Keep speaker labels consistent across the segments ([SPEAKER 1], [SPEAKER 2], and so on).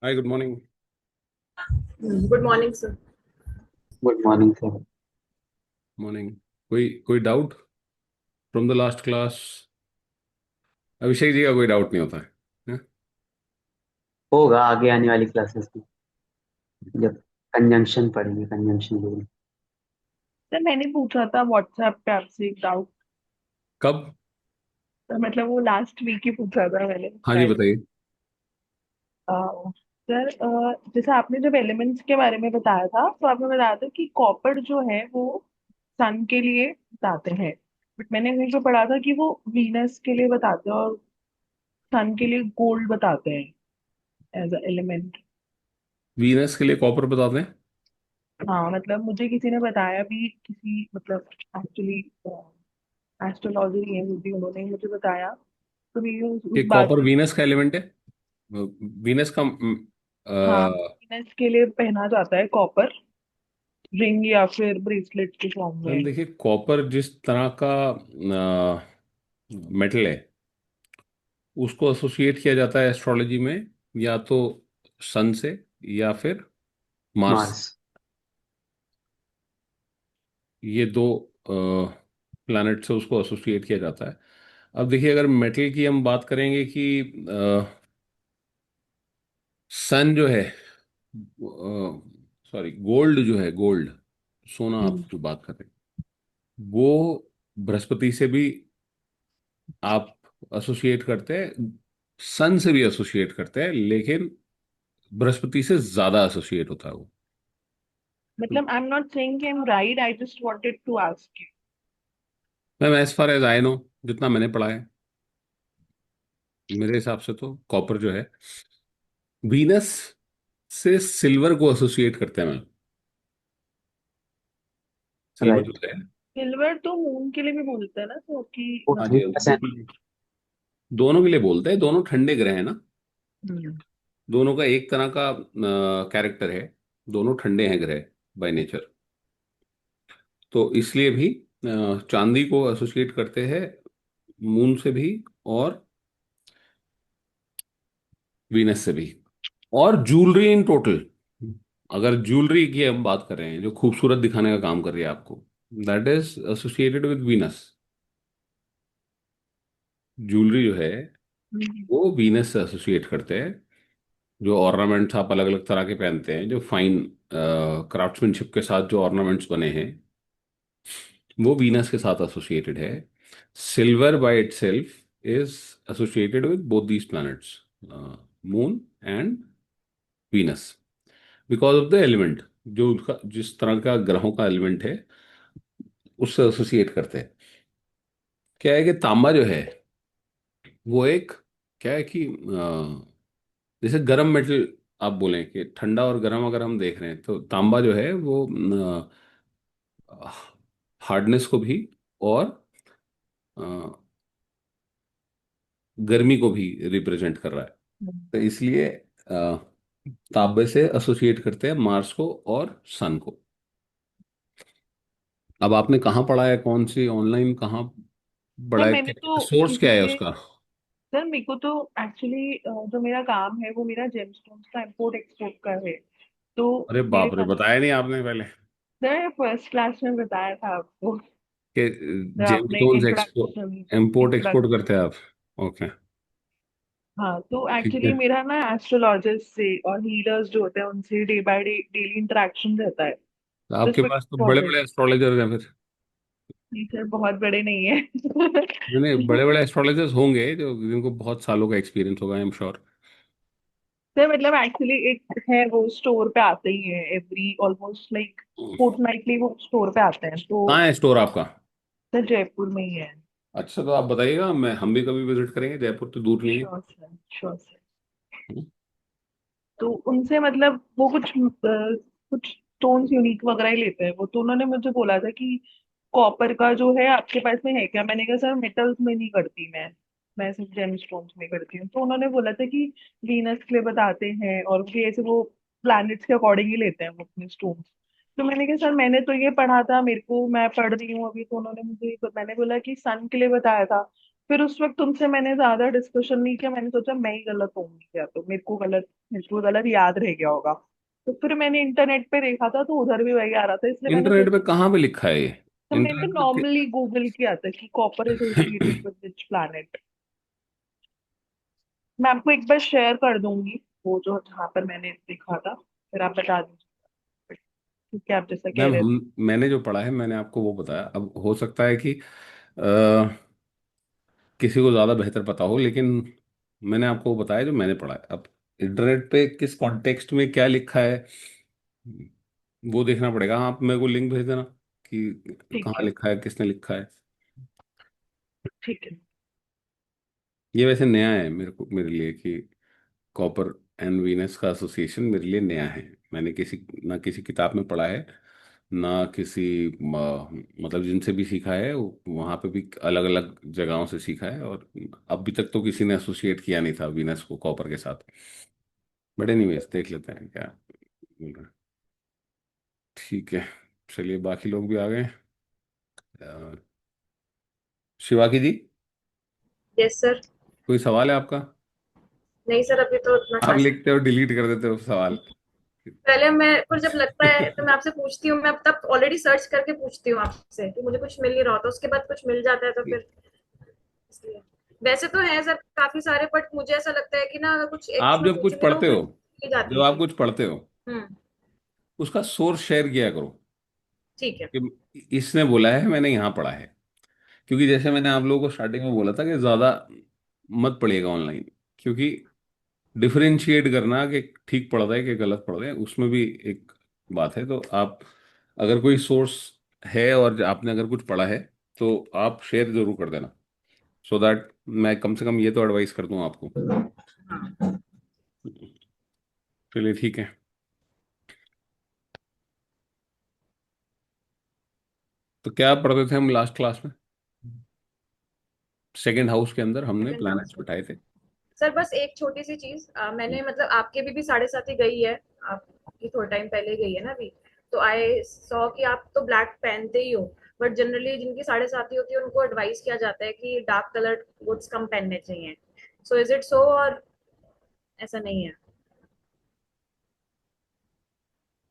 [SPEAKER 1] हाय, good morning.
[SPEAKER 2] Good morning sir.
[SPEAKER 3] Good morning sir.
[SPEAKER 1] Morning. कोई doubt from the last class? Abhishek ji का कोई doubt नहीं होता है, हैं?
[SPEAKER 3] होगा आगे आने वाली क्लासेस में जब कंजंक्शन पढ़ेंगे, कंजंक्शन रूल।
[SPEAKER 2] सर मैंने पूछा था व्हाट्सएप पे आपसे एक डाउट।
[SPEAKER 1] कब?
[SPEAKER 2] सर मतलब वो लास्ट वीक ही पूछा था मैंने
[SPEAKER 1] हाँ जी,
[SPEAKER 2] शायद।
[SPEAKER 1] बताइए।
[SPEAKER 2] सर जैसे आपने जब एलिमेंट्स के बारे में बताया था तो आपने बताया था कि कॉपर जो है वो सन के लिए बताते हैं। बट मैंने कहीं पे पढ़ा था कि वो वीनस के लिए बताते हैं और सन के लिए गोल्ड बताते हैं एज अ एलिमेंट।
[SPEAKER 1] वीनस के लिए कॉपर बता दें?
[SPEAKER 2] हाँ मतलब मुझे किसी ने बताया भी, किसी मतलब एक्चुअली एस्ट्रोलॉजी नहीं है वो भी, उन्होंने ही मुझे बताया। तो मेरी उस
[SPEAKER 1] कि
[SPEAKER 2] बात
[SPEAKER 1] कॉपर
[SPEAKER 2] पे।
[SPEAKER 1] वीनस का एलिमेंट है। वीनस का
[SPEAKER 2] हाँ, वीनस के लिए पहना जाता है कॉपर, रिंग या फिर ब्रेसलेट के फॉर्म
[SPEAKER 1] मैम
[SPEAKER 2] में।
[SPEAKER 1] देखिए, कॉपर जिस तरह का मेटल है, उसको एसोसिएट किया जाता है एस्ट्रोलॉजी में या तो सन से या फिर मार्स।
[SPEAKER 3] मार्स।
[SPEAKER 1] ये दो प्लैनेट से उसको एसोसिएट किया जाता है। अब देखिए, अगर मेटल की हम बात करेंगे कि सन जो है, सॉरी, गोल्ड जो है, गोल्ड, सोना, आप
[SPEAKER 2] हम्म।
[SPEAKER 1] जो बात कर रहे हैं वो बृहस्पति से भी आप एसोसिएट करते हैं, सन से भी एसोसिएट करते हैं, लेकिन बृहस्पति से ज्यादा एसोसिएट होता है वो।
[SPEAKER 2] मतलब आई एम नॉट सेइंग कि I am right, I just wanted to ask you.
[SPEAKER 1] Ma'am, as far as I know, जितना मैंने पढ़ा है, मेरे हिसाब से तो कॉपर जो है, वीनस से सिल्वर को एसोसिएट करते हैं मैम। सिल्वर जो
[SPEAKER 3] राइट।
[SPEAKER 1] है,
[SPEAKER 2] सिल्वर तो मून के लिए भी बोलते हैं ना, तो कि
[SPEAKER 1] हाँ
[SPEAKER 3] फोर्टीन
[SPEAKER 1] जी,
[SPEAKER 2] मतलब।
[SPEAKER 3] परसेंट
[SPEAKER 1] बिल्कुल, दोनों के लिए बोलते हैं, दोनों ठंडे ग्रह हैं ना।
[SPEAKER 2] हम्म।
[SPEAKER 1] दोनों का एक तरह का कैरेक्टर है, दोनों ठंडे हैं ग्रह बाय नेचर। तो इसलिए भी चांदी को एसोसिएट करते हैं मून से भी, और वीनस से भी। और ज्वेलरी इन टोटल, अगर ज्वेलरी की हम बात कर रहे हैं जो खूबसूरत दिखाने का काम कर रही है आपको, that is associated with Venus. Jewellery जो है
[SPEAKER 2] हम्म।
[SPEAKER 1] वो वीनस से एसोसिएट करते हैं। जो ऑर्नामेंट्स आप अलग अलग तरह के पहनते हैं, जो फाइन क्राफ्ट्समैनशिप के साथ जो ऑर्नामेंट्स बने हैं, वो वीनस के साथ एसोसिएटेड है। Silver by itself is associated with both these planets, moon and Venus, because of the element, जो उसका जिस तरह का ग्रहों का एलिमेंट है उससे एसोसिएट करते हैं। क्या है कि तांबा जो है वो एक, क्या है कि जैसे गर्म मेटल, आप बोलें कि ठंडा और गर्म अगर हम देख रहे हैं, तो तांबा जो है वो हार्डनेस को भी और अ, गर्मी को भी रिप्रेजेंट कर रहा है। तो इसलिए तांबे से एसोसिएट करते हैं मार्स को और सन को। अब आपने कहाँ पढ़ा है, कौन सी ऑनलाइन कहाँ पढ़ा
[SPEAKER 2] सर
[SPEAKER 1] है,
[SPEAKER 2] मैंने तो
[SPEAKER 1] सोर्स
[SPEAKER 2] किसी
[SPEAKER 1] क्या है
[SPEAKER 2] से।
[SPEAKER 1] उसका?
[SPEAKER 2] सर मेरे को तो एक्चुअली जो मेरा काम है वो मेरा जेमस्टोन्स का इंपोर्ट एक्सपोर्ट का है। तो
[SPEAKER 1] अरे
[SPEAKER 2] मेरे
[SPEAKER 1] बाप रे,
[SPEAKER 2] पास।
[SPEAKER 1] बताया नहीं आपने पहले
[SPEAKER 2] सर फर्स्ट क्लास में बताया था आपको,
[SPEAKER 1] कि
[SPEAKER 2] जब आपने
[SPEAKER 1] gemstones export,
[SPEAKER 2] introduction
[SPEAKER 1] import export
[SPEAKER 2] introduction.
[SPEAKER 1] करते हैं आप? ओके,
[SPEAKER 2] हाँ तो
[SPEAKER 1] ठीक
[SPEAKER 2] एक्चुअली
[SPEAKER 1] है।
[SPEAKER 2] मेरा ना एस्ट्रोलॉजिस्ट से और हीलर्स जो होते हैं उनसे day by day daily interaction रहता है।
[SPEAKER 1] तो
[SPEAKER 2] तो
[SPEAKER 1] आपके
[SPEAKER 2] इसमें
[SPEAKER 1] पास तो बड़े
[SPEAKER 2] इम्पोर्टेंट।
[SPEAKER 1] बड़े एस्ट्रोलॉजर हैं फिर।
[SPEAKER 2] सर बहुत बड़े नहीं है।
[SPEAKER 1] नहीं नहीं, बड़े बड़े एस्ट्रोलॉजर्स होंगे जो जिनको बहुत सालों का एक्सपीरियंस होगा, आई एम श्योर।
[SPEAKER 2] सर मतलब एक्चुअली एक है, वो स्टोर पे आते ही है एवरी ऑलमोस्ट लाइक फोर्टनाइटली, वो स्टोर पे आते हैं तो।
[SPEAKER 1] कहाँ है स्टोर आपका?
[SPEAKER 2] सर जयपुर में ही है।
[SPEAKER 1] अच्छा, तो आप बताइएगा, मैं हम भी कभी विजिट करेंगे, जयपुर तो दूर नहीं है।
[SPEAKER 2] Sure sir, sure sir.
[SPEAKER 1] Hmm.
[SPEAKER 2] तो उनसे मतलब वो कुछ स्टोन्स यूनिक वगैरह ही लेते हैं वो, तो उन्होंने मुझे बोला था कि कॉपर का जो है आपके पास में है क्या। मैंने कहा सर मेटल्स में नहीं करती मैं सिर्फ जेम स्टोन्स में करती हूँ। तो उन्होंने बोला था कि वीनस के लिए बताते हैं और भी ऐसे वो प्लैनेट्स के अकॉर्डिंग ही लेते हैं वो अपने स्टोन्स। तो मैंने कहा सर मैंने तो ये पढ़ा था, मेरे को मैं पढ़ रही हूँ अभी। तो उन्होंने मुझे मैंने बोला कि सन के लिए बताया था। फिर उस वक्त तुमसे मैंने ज्यादा डिस्कशन नहीं किया, मैंने सोचा मैं ही गलत होंगी क्या, तो मेरे को गलत याद रह गया होगा। तो फिर मैंने इंटरनेट पे देखा था तो उधर भी वही आ रहा था, इसलिए मैंने
[SPEAKER 1] इंटरनेट पे
[SPEAKER 2] सोचा।
[SPEAKER 1] कहाँ पे लिखा है ये?
[SPEAKER 2] तो मैंने
[SPEAKER 1] इंटरनेट पे
[SPEAKER 2] नॉर्मली गूगल किया था कि copper associated with which planet. मैं आपको एक बार शेयर कर दूंगी वो जो जहाँ पर मैंने देखा था, फिर आप बता दीजिए, क्योंकि आप जैसा कह
[SPEAKER 1] मैम,
[SPEAKER 2] रहे थे।
[SPEAKER 1] हम मैंने जो पढ़ा है मैंने आपको वो बताया। अब हो सकता है कि किसी को ज़्यादा बेहतर पता हो, लेकिन मैंने आपको वो बताया जो मैंने पढ़ा है। अब इंटरनेट पे किस कॉन्टेक्स्ट में क्या लिखा है वो देखना पड़ेगा। हाँ, आप मेरे को लिंक भेज देना कि
[SPEAKER 2] ठीक
[SPEAKER 1] कहाँ
[SPEAKER 2] है।
[SPEAKER 1] लिखा है, किसने लिखा है।
[SPEAKER 2] ठीक है।
[SPEAKER 1] ये वैसे नया है मेरे लिए कि कॉपर एंड वीनस का एसोसिएशन मेरे लिए नया है। मैंने ना किसी किताब में पढ़ा है, ना किसी मतलब जिनसे भी सीखा है वहाँ पे भी अलग अलग जगहों से सीखा है, और अभी तक तो किसी ने एसोसिएट किया नहीं था वीनस को कॉपर के साथ। बट एनीवेज देख लेते हैं क्या बोल रहे हैं। ठीक है, चलिए बाकी लोग भी आ गए। अ, शिवाकी जी,
[SPEAKER 4] यस सर।
[SPEAKER 1] कोई सवाल है आपका?
[SPEAKER 4] नहीं सर, अभी तो उतना
[SPEAKER 1] आप
[SPEAKER 4] खास।
[SPEAKER 1] लिखते हो डिलीट कर देते हो सवाल।
[SPEAKER 4] पहले मैं को जब लगता है तो मैं आपसे पूछती हूँ, मैं अब तब ऑलरेडी सर्च करके पूछती हूँ आपसे कि मुझे कुछ मिल नहीं रहा होता, उसके बाद कुछ मिल जाता है तो फिर इसलिए। वैसे तो है सर काफी सारे, बट मुझे ऐसा लगता है कि ना अगर कुछ एक
[SPEAKER 1] आप
[SPEAKER 4] इसमें
[SPEAKER 1] जब
[SPEAKER 4] पूछ
[SPEAKER 1] कुछ
[SPEAKER 4] भी लो
[SPEAKER 1] पढ़ते
[SPEAKER 4] फिर
[SPEAKER 1] हो,
[SPEAKER 4] मिल जाती
[SPEAKER 1] जब
[SPEAKER 4] है
[SPEAKER 1] आप
[SPEAKER 4] चीज।
[SPEAKER 1] कुछ पढ़ते हो
[SPEAKER 4] हम्म।
[SPEAKER 1] उसका सोर्स शेयर किया करो
[SPEAKER 4] ठीक है।
[SPEAKER 1] कि इसने बोला है, मैंने यहाँ पढ़ा है। क्योंकि जैसे मैंने आप लोगों को स्टार्टिंग में बोला था कि ज़्यादा मत पढ़िएगा ऑनलाइन, क्योंकि डिफरेंशिएट करना कि ठीक पढ़ रहे हैं कि गलत पढ़ रहे हैं उसमें भी एक बात है। तो आप अगर कोई सोर्स है और आपने अगर कुछ पढ़ा है तो आप शेयर जरूर कर देना, सो दैट मैं कम से कम ये तो एडवाइस कर दूं आपको।
[SPEAKER 4] हाँ।
[SPEAKER 1] चलिए ठीक है। तो क्या पढ़ते थे हम लास्ट क्लास में? सेकेंड हाउस के अंदर हमने
[SPEAKER 4] सेकंड हाउस
[SPEAKER 1] प्लैनेट्स
[SPEAKER 4] में
[SPEAKER 1] बिठाए थे।
[SPEAKER 4] सर बस एक छोटी सी चीज, मैंने मतलब आपके भी साढ़े साथ ही गई है, आपकी थोड़ा टाइम पहले गई है ना अभी। तो आई सॉ कि आप तो ब्लैक पहनते ही हो, बट जनरली जिनकी साढ़े साथी होती है उनको एडवाइस किया जाता है कि डार्क कलर क्लोथ्स कम पहनने चाहिए। सो इज इट सो, और ऐसा नहीं है?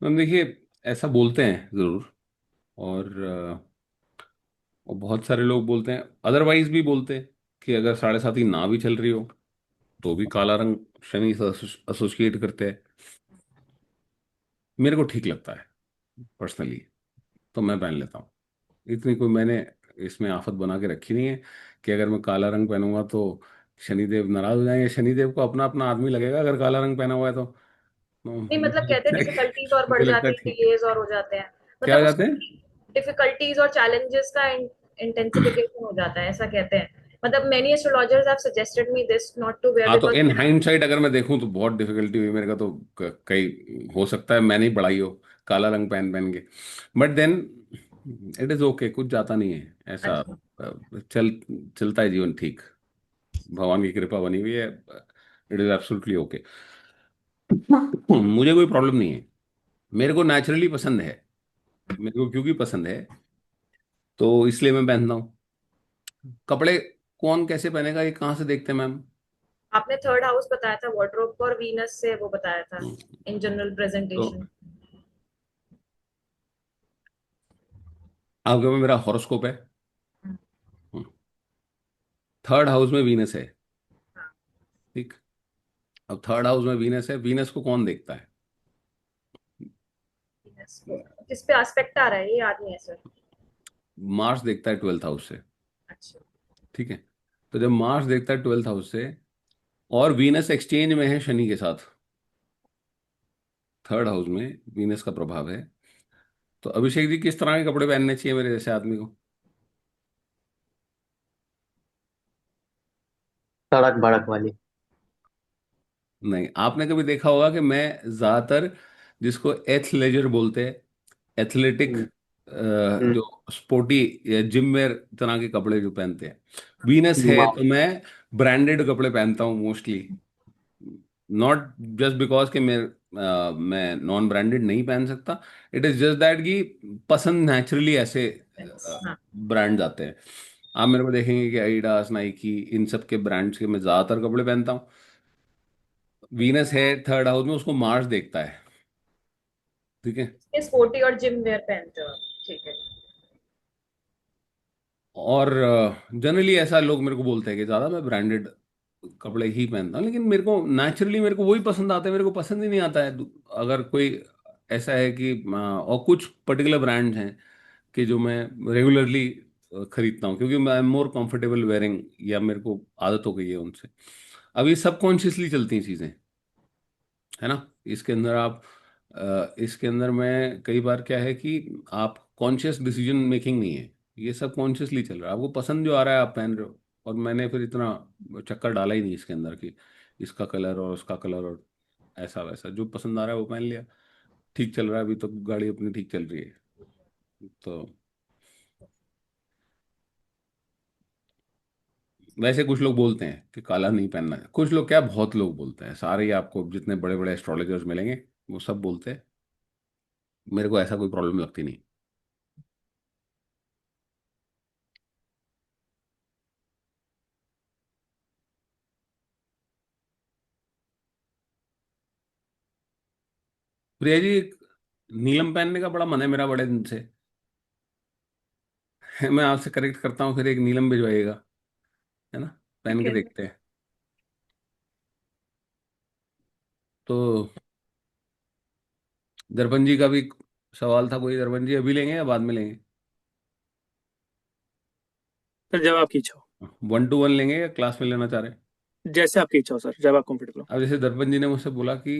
[SPEAKER 1] मैम देखिए, ऐसा बोलते हैं जरूर, और बहुत सारे लोग बोलते हैं, अदरवाइज भी बोलते हैं कि अगर साढ़े साथी ना भी चल रही हो तो भी काला रंग शनि से एसोसिएट करते हैं। मेरे को ठीक लगता है पर्सनली, तो मैं पहन लेता हूँ। इतनी कोई मैंने इसमें आफत बना के रखी नहीं है कि अगर मैं काला रंग पहनूंगा तो शनिदेव नाराज हो जाएंगे। शनिदेव को अपना अपना आदमी लगेगा अगर काला रंग पहना हुआ है तो
[SPEAKER 4] नहीं मतलब
[SPEAKER 1] मुझे
[SPEAKER 4] कहते
[SPEAKER 1] लगता
[SPEAKER 4] हैं
[SPEAKER 1] है
[SPEAKER 4] डिफिकल्टीज और बढ़
[SPEAKER 1] मुझे लगता
[SPEAKER 4] जाती
[SPEAKER 1] है
[SPEAKER 4] है,
[SPEAKER 1] ठीक है।
[SPEAKER 4] डिलेज और हो जाते हैं,
[SPEAKER 1] क्या
[SPEAKER 4] मतलब
[SPEAKER 1] हो जाते
[SPEAKER 4] उसमें
[SPEAKER 1] हैं?
[SPEAKER 4] डिफिकल्टीज और चैलेंजेस का इंटेंसिफिकेशन हो जाता है, ऐसा कहते हैं। मतलब many astrologers have suggested me this not to wear
[SPEAKER 1] हाँ, तो
[SPEAKER 4] बिकॉज।
[SPEAKER 1] इन हाइंडसाइट अगर मैं देखूं तो बहुत डिफिकल्टी हुई मेरे का तो। कई हो सकता है मैंने ही बढ़ाई हो काला रंग पहन पहन के। But then it is okay, कुछ जाता नहीं है ऐसा।
[SPEAKER 4] अच्छा।
[SPEAKER 1] चल चलता है जीवन ठीक, भगवान की कृपा बनी हुई है। It is absolutely okay. मुझे कोई प्रॉब्लम नहीं है, मेरे को नेचुरली पसंद है। मेरे को क्योंकि पसंद है तो इसलिए मैं पहनता हूँ। कपड़े कौन कैसे पहनेगा ये कहाँ से देखते हैं मैम?
[SPEAKER 4] आपने थर्ड हाउस बताया था वार्डरोब और वीनस से वो बताया था इन जनरल
[SPEAKER 1] तो
[SPEAKER 4] प्रेजेंटेशन।
[SPEAKER 1] आपके में मेरा हॉरोस्कोप है। थर्ड हाउस में वीनस है। ठीक। अब थर्ड हाउस में वीनस है, वीनस को कौन देखता है?
[SPEAKER 4] वीनस को किस पे एस्पेक्ट आ रहा है ये याद नहीं है सर।
[SPEAKER 1] मार्स देखता है ट्वेल्थ हाउस से।
[SPEAKER 4] अच्छा।
[SPEAKER 1] ठीक है। तो जब मार्स देखता है ट्वेल्थ हाउस से और वीनस एक्सचेंज में है शनि के साथ, थर्ड हाउस में वीनस का प्रभाव है, तो अभिषेक जी किस तरह के कपड़े पहनने चाहिए मेरे जैसे आदमी को?
[SPEAKER 3] तड़क भड़क वाली।
[SPEAKER 1] नहीं, आपने कभी देखा होगा कि मैं ज्यादातर जिसको एथलेजर बोलते हैं, एथलेटिक,
[SPEAKER 3] हम्म। हम्म।
[SPEAKER 1] जो स्पोर्टी या जिम वेयर तरह के कपड़े जो पहनते हैं, वीनस है
[SPEAKER 3] मा-
[SPEAKER 1] तो मैं ब्रांडेड कपड़े पहनता हूँ मोस्टली। नॉट जस्ट बिकॉज कि मैं नॉन ब्रांडेड नहीं पहन सकता, इट इज जस्ट दैट कि पसंद नेचुरली ऐसे
[SPEAKER 4] हाँ।
[SPEAKER 1] ब्रांड आते हैं। आप मेरे को देखेंगे कि एडिडास, नाइकी, इन सब के ब्रांड्स के मैं ज्यादातर कपड़े पहनता हूँ। वीनस है थर्ड हाउस में, उसको मार्स देखता है। ठीक है।
[SPEAKER 4] स्पोर्टी और जिम वेयर पहनते हो आप, ठीक है।
[SPEAKER 1] और जनरली ऐसा लोग मेरे को बोलते हैं कि ज़्यादा मैं ब्रांडेड कपड़े ही पहनता हूँ, लेकिन मेरे को नेचुरली मेरे को वही पसंद आता है, मेरे को पसंद ही नहीं आता है अगर कोई ऐसा है कि और कुछ पर्टिकुलर ब्रांड्स हैं कि जो मैं रेगुलरली खरीदता हूँ, क्योंकि मैं मोर कंफर्टेबल वेयरिंग, या मेरे को आदत हो गई है उनसे। अभी सबकॉन्शियसली चलती हैं चीज़ें, है ना। इसके अंदर आप इसके अंदर में कई बार क्या है कि आप कॉन्शियस डिसीजन मेकिंग नहीं है, ये सब कॉन्शियसली चल रहा है, आपको पसंद जो आ रहा है आप पहन रहे हो। और मैंने फिर इतना चक्कर डाला ही नहीं इसके अंदर कि इसका कलर और उसका कलर और ऐसा वैसा, जो पसंद आ रहा है वो पहन लिया। ठीक चल रहा है, अभी तो गाड़ी अपनी ठीक चल रही है। तो वैसे कुछ लोग बोलते हैं कि काला नहीं पहनना है, कुछ लोग क्या, बहुत लोग बोलते हैं, सारे ही आपको जितने बड़े बड़े एस्ट्रोलॉजर्स मिलेंगे वो सब बोलते हैं। मेरे को ऐसा कोई प्रॉब्लम लगती नहीं। प्रिया जी, नीलम पहनने का बड़ा मन है मेरा बड़े दिन से। मैं आपसे करेक्ट करता हूँ, फिर एक नीलम भिजवाइएगा, है ना। पहन
[SPEAKER 2] ठीक
[SPEAKER 1] के
[SPEAKER 2] है सर।
[SPEAKER 1] देखते हैं। तो दर्पण जी का भी सवाल था कोई, दर्पण जी अभी लेंगे या बाद में लेंगे?
[SPEAKER 5] सर जब आपकी इच्छा हो।
[SPEAKER 1] 1-to-1 लेंगे या क्लास में लेना चाह रहे हैं?
[SPEAKER 5] जैसे आपकी इच्छा हो सर, जब आप कंफर्टेबल हो।
[SPEAKER 1] अब जैसे दर्पण जी ने मुझसे बोला कि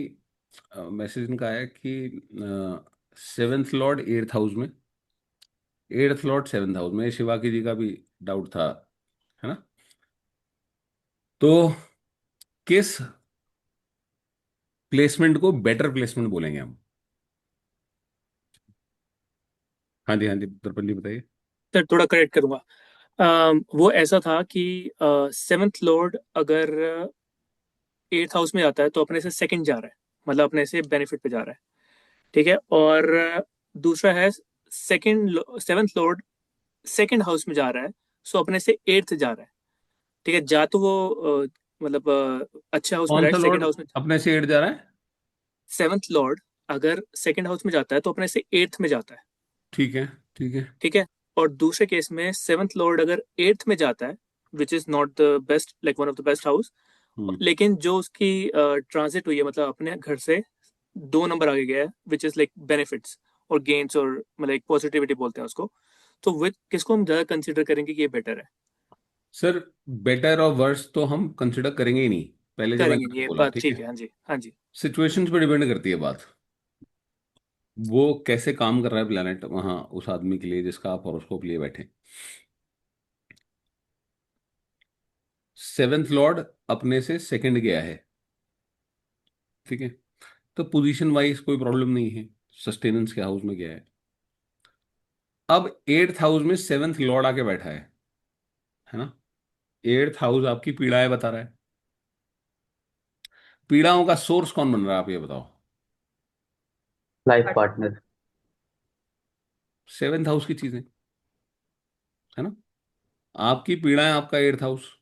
[SPEAKER 1] मैसेज इनका आया कि 7th लॉर्ड 8th हाउस में, 8th लॉर्ड 7th हाउस में, ये शिवाकी जी का भी डाउट था, है ना। तो किस प्लेसमेंट को बेटर प्लेसमेंट बोलेंगे हम? हाँ जी, हाँ जी, दर्पण जी बताइए।
[SPEAKER 5] सर थोड़ा करेक्ट करूंगा। वो ऐसा था कि 7th लॉर्ड अगर 8th हाउस में जाता है तो अपने से सेकंड जा रहा है, मतलब अपने से बेनिफिट पे जा रहा है। ठीक है। और दूसरा है second 7th Lord second house में जा रहा है, सो अपने से 8th जा रहा है। ठीक है। जा तो वो मतलब अच्छे हाउस में
[SPEAKER 1] कौन
[SPEAKER 5] रहा है,
[SPEAKER 1] सा
[SPEAKER 5] सेकंड
[SPEAKER 1] लॉर्ड
[SPEAKER 5] हाउस में।
[SPEAKER 1] अपने से 8 जा रहा है?
[SPEAKER 5] 7th लॉर्ड अगर सेकंड हाउस में जाता है तो अपने से 8th में जाता है।
[SPEAKER 1] ठीक है, ठीक है।
[SPEAKER 5] ठीक है। और दूसरे केस में 7th लॉर्ड अगर 8th में जाता है, which is not the best, like one of the best house.
[SPEAKER 1] Hmm.
[SPEAKER 5] लेकिन जो उसकी ट्रांजिट हुई है, मतलब अपने घर से 2 नंबर आगे गया है, विच इज लाइक बेनिफिट्स और गेन्स, और मतलब एक पॉजिटिविटी बोलते हैं उसको। तो विद किसको हम ज्यादा कंसिडर करेंगे कि ये बेटर है?
[SPEAKER 1] सर, बेटर और वर्स तो हम कंसिडर करेंगे ही नहीं, पहले जो मैंने
[SPEAKER 5] करेंगे नहीं,
[SPEAKER 1] आपको
[SPEAKER 5] ये
[SPEAKER 1] बोला,
[SPEAKER 5] बात
[SPEAKER 1] ठीक
[SPEAKER 5] ठीक
[SPEAKER 1] है।
[SPEAKER 5] है। हाँ जी, हाँ जी।
[SPEAKER 1] सिचुएशंस पे डिपेंड करती है बात, वो कैसे काम कर रहा है प्लेनेट वहां उस आदमी के लिए जिसका आप हॉरोस्कोप लिए बैठे। 7th लॉर्ड अपने से सेकंड गया है, ठीक है। तो पोजीशन वाइज कोई प्रॉब्लम नहीं है, सस्टेनेंस के हाउस में गया है। अब 8th हाउस में 7th लॉर्ड आके बैठा है ना। 8th हाउस आपकी पीड़ाएं बता रहा है। पीड़ाओं का सोर्स कौन बन रहा है, आप ये बताओ।
[SPEAKER 3] Life partner.
[SPEAKER 1] 7th हाउस की चीजें, है ना। आपकी पीड़ाएं आपका 8th हाउस,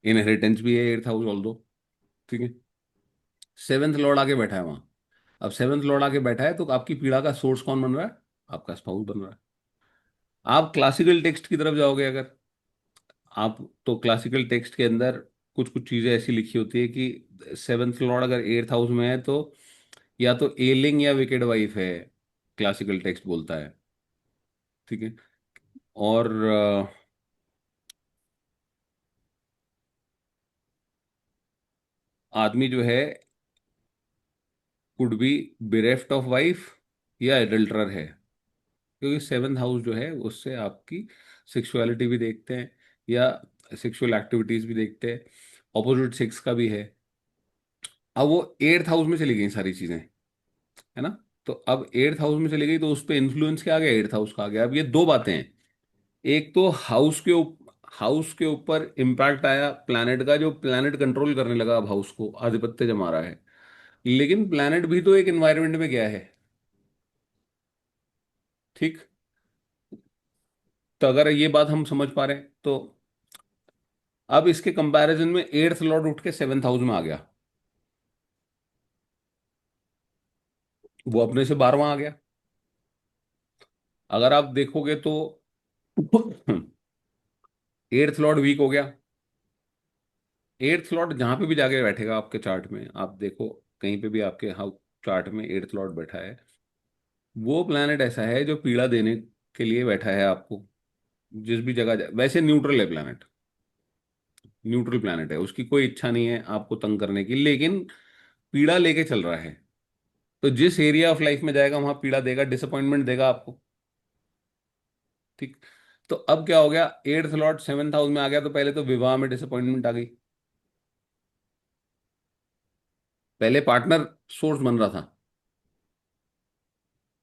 [SPEAKER 1] इनहेरिटेंस भी है 8th हाउस ऑल दो, ठीक है। 7th लॉर्ड आके बैठा है वहां। अब 7th लॉर्ड आके बैठा है तो आपकी पीड़ा का सोर्स कौन बन रहा है? आपका स्पाउस बन रहा है। आप क्लासिकल टेक्स्ट की तरफ जाओगे अगर आप, तो क्लासिकल टेक्स्ट के अंदर कुछ कुछ चीजें ऐसी लिखी होती है कि 7th लॉर्ड अगर 8th हाउस में है तो या तो एलिंग या विकेड वाइफ है, क्लासिकल टेक्स्ट बोलता है, ठीक है। और आदमी जो है could be bereft of wife या एडल्टरर है, क्योंकि 7th हाउस जो है उससे आपकी सेक्सुअलिटी भी देखते हैं या सेक्सुअल एक्टिविटीज भी देखते हैं, ऑपोजिट सेक्स का भी है। अब वो 8th हाउस में चली गई सारी चीजें, है ना। तो अब 8th हाउस में चली गई तो उस पर इन्फ्लुएंस क्या आ गया, 8th हाउस का आ गया। अब ये दो बातें हैं, एक तो हाउस के ऊपर इम्पैक्ट आया प्लैनेट का, जो प्लैनेट कंट्रोल करने लगा अब हाउस को, आधिपत्य जमा रहा है। लेकिन प्लैनेट भी तो एक एनवायरनमेंट में गया है, ठीक। तो अगर ये बात हम समझ पा रहे हैं तो अब इसके कंपैरिजन में एट्थ लॉर्ड उठ के सेवेंथ हाउस में आ गया, वो अपने से 12वां आ गया। अगर आप देखोगे तो एट्थ लॉर्ड वीक हो गया। एट्थ लॉर्ड जहां पे भी जाके बैठेगा आपके चार्ट में, आप देखो कहीं पे भी आपके हाउस चार्ट में एट्थ लॉर्ड बैठा है, वो प्लैनेट ऐसा है जो पीड़ा देने के लिए बैठा है आपको। जिस भी जगह वैसे न्यूट्रल है प्लैनेट, न्यूट्रल प्लैनेट है, उसकी कोई इच्छा नहीं है आपको तंग करने की, लेकिन पीड़ा लेके चल रहा है। तो जिस एरिया ऑफ लाइफ में जाएगा वहां पीड़ा देगा, डिसअपॉइंटमेंट देगा आपको। ठीक। तो अब क्या हो गया, एट्थ लॉर्ड सेवेंथ हाउस में आ गया, तो पहले तो विवाह में डिसअपॉइंटमेंट आ गई। पहले पार्टनर सोर्स बन रहा था,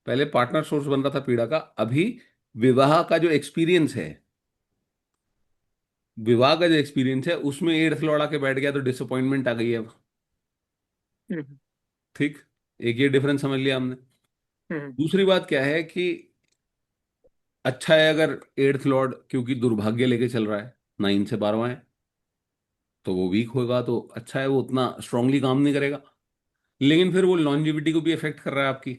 [SPEAKER 1] पहले पार्टनर सोर्स बन रहा था पीड़ा का, अभी विवाह का जो एक्सपीरियंस है, विवाह का जो एक्सपीरियंस है उसमें एट्थ लॉर्ड आके बैठ गया, तो डिसअपॉइंटमेंट आ गई है अब।
[SPEAKER 5] हम्म,
[SPEAKER 1] ठीक। एक ये डिफरेंस समझ लिया हमने।
[SPEAKER 5] हम्म,
[SPEAKER 1] दूसरी बात क्या है कि अच्छा है अगर एट्थ लॉर्ड क्योंकि दुर्भाग्य लेके चल रहा है, 9 से 12वां है, तो वो वीक होगा तो अच्छा है, वो उतना स्ट्रांगली काम नहीं करेगा। लेकिन फिर वो लॉन्जिविटी को भी इफेक्ट कर रहा है आपकी।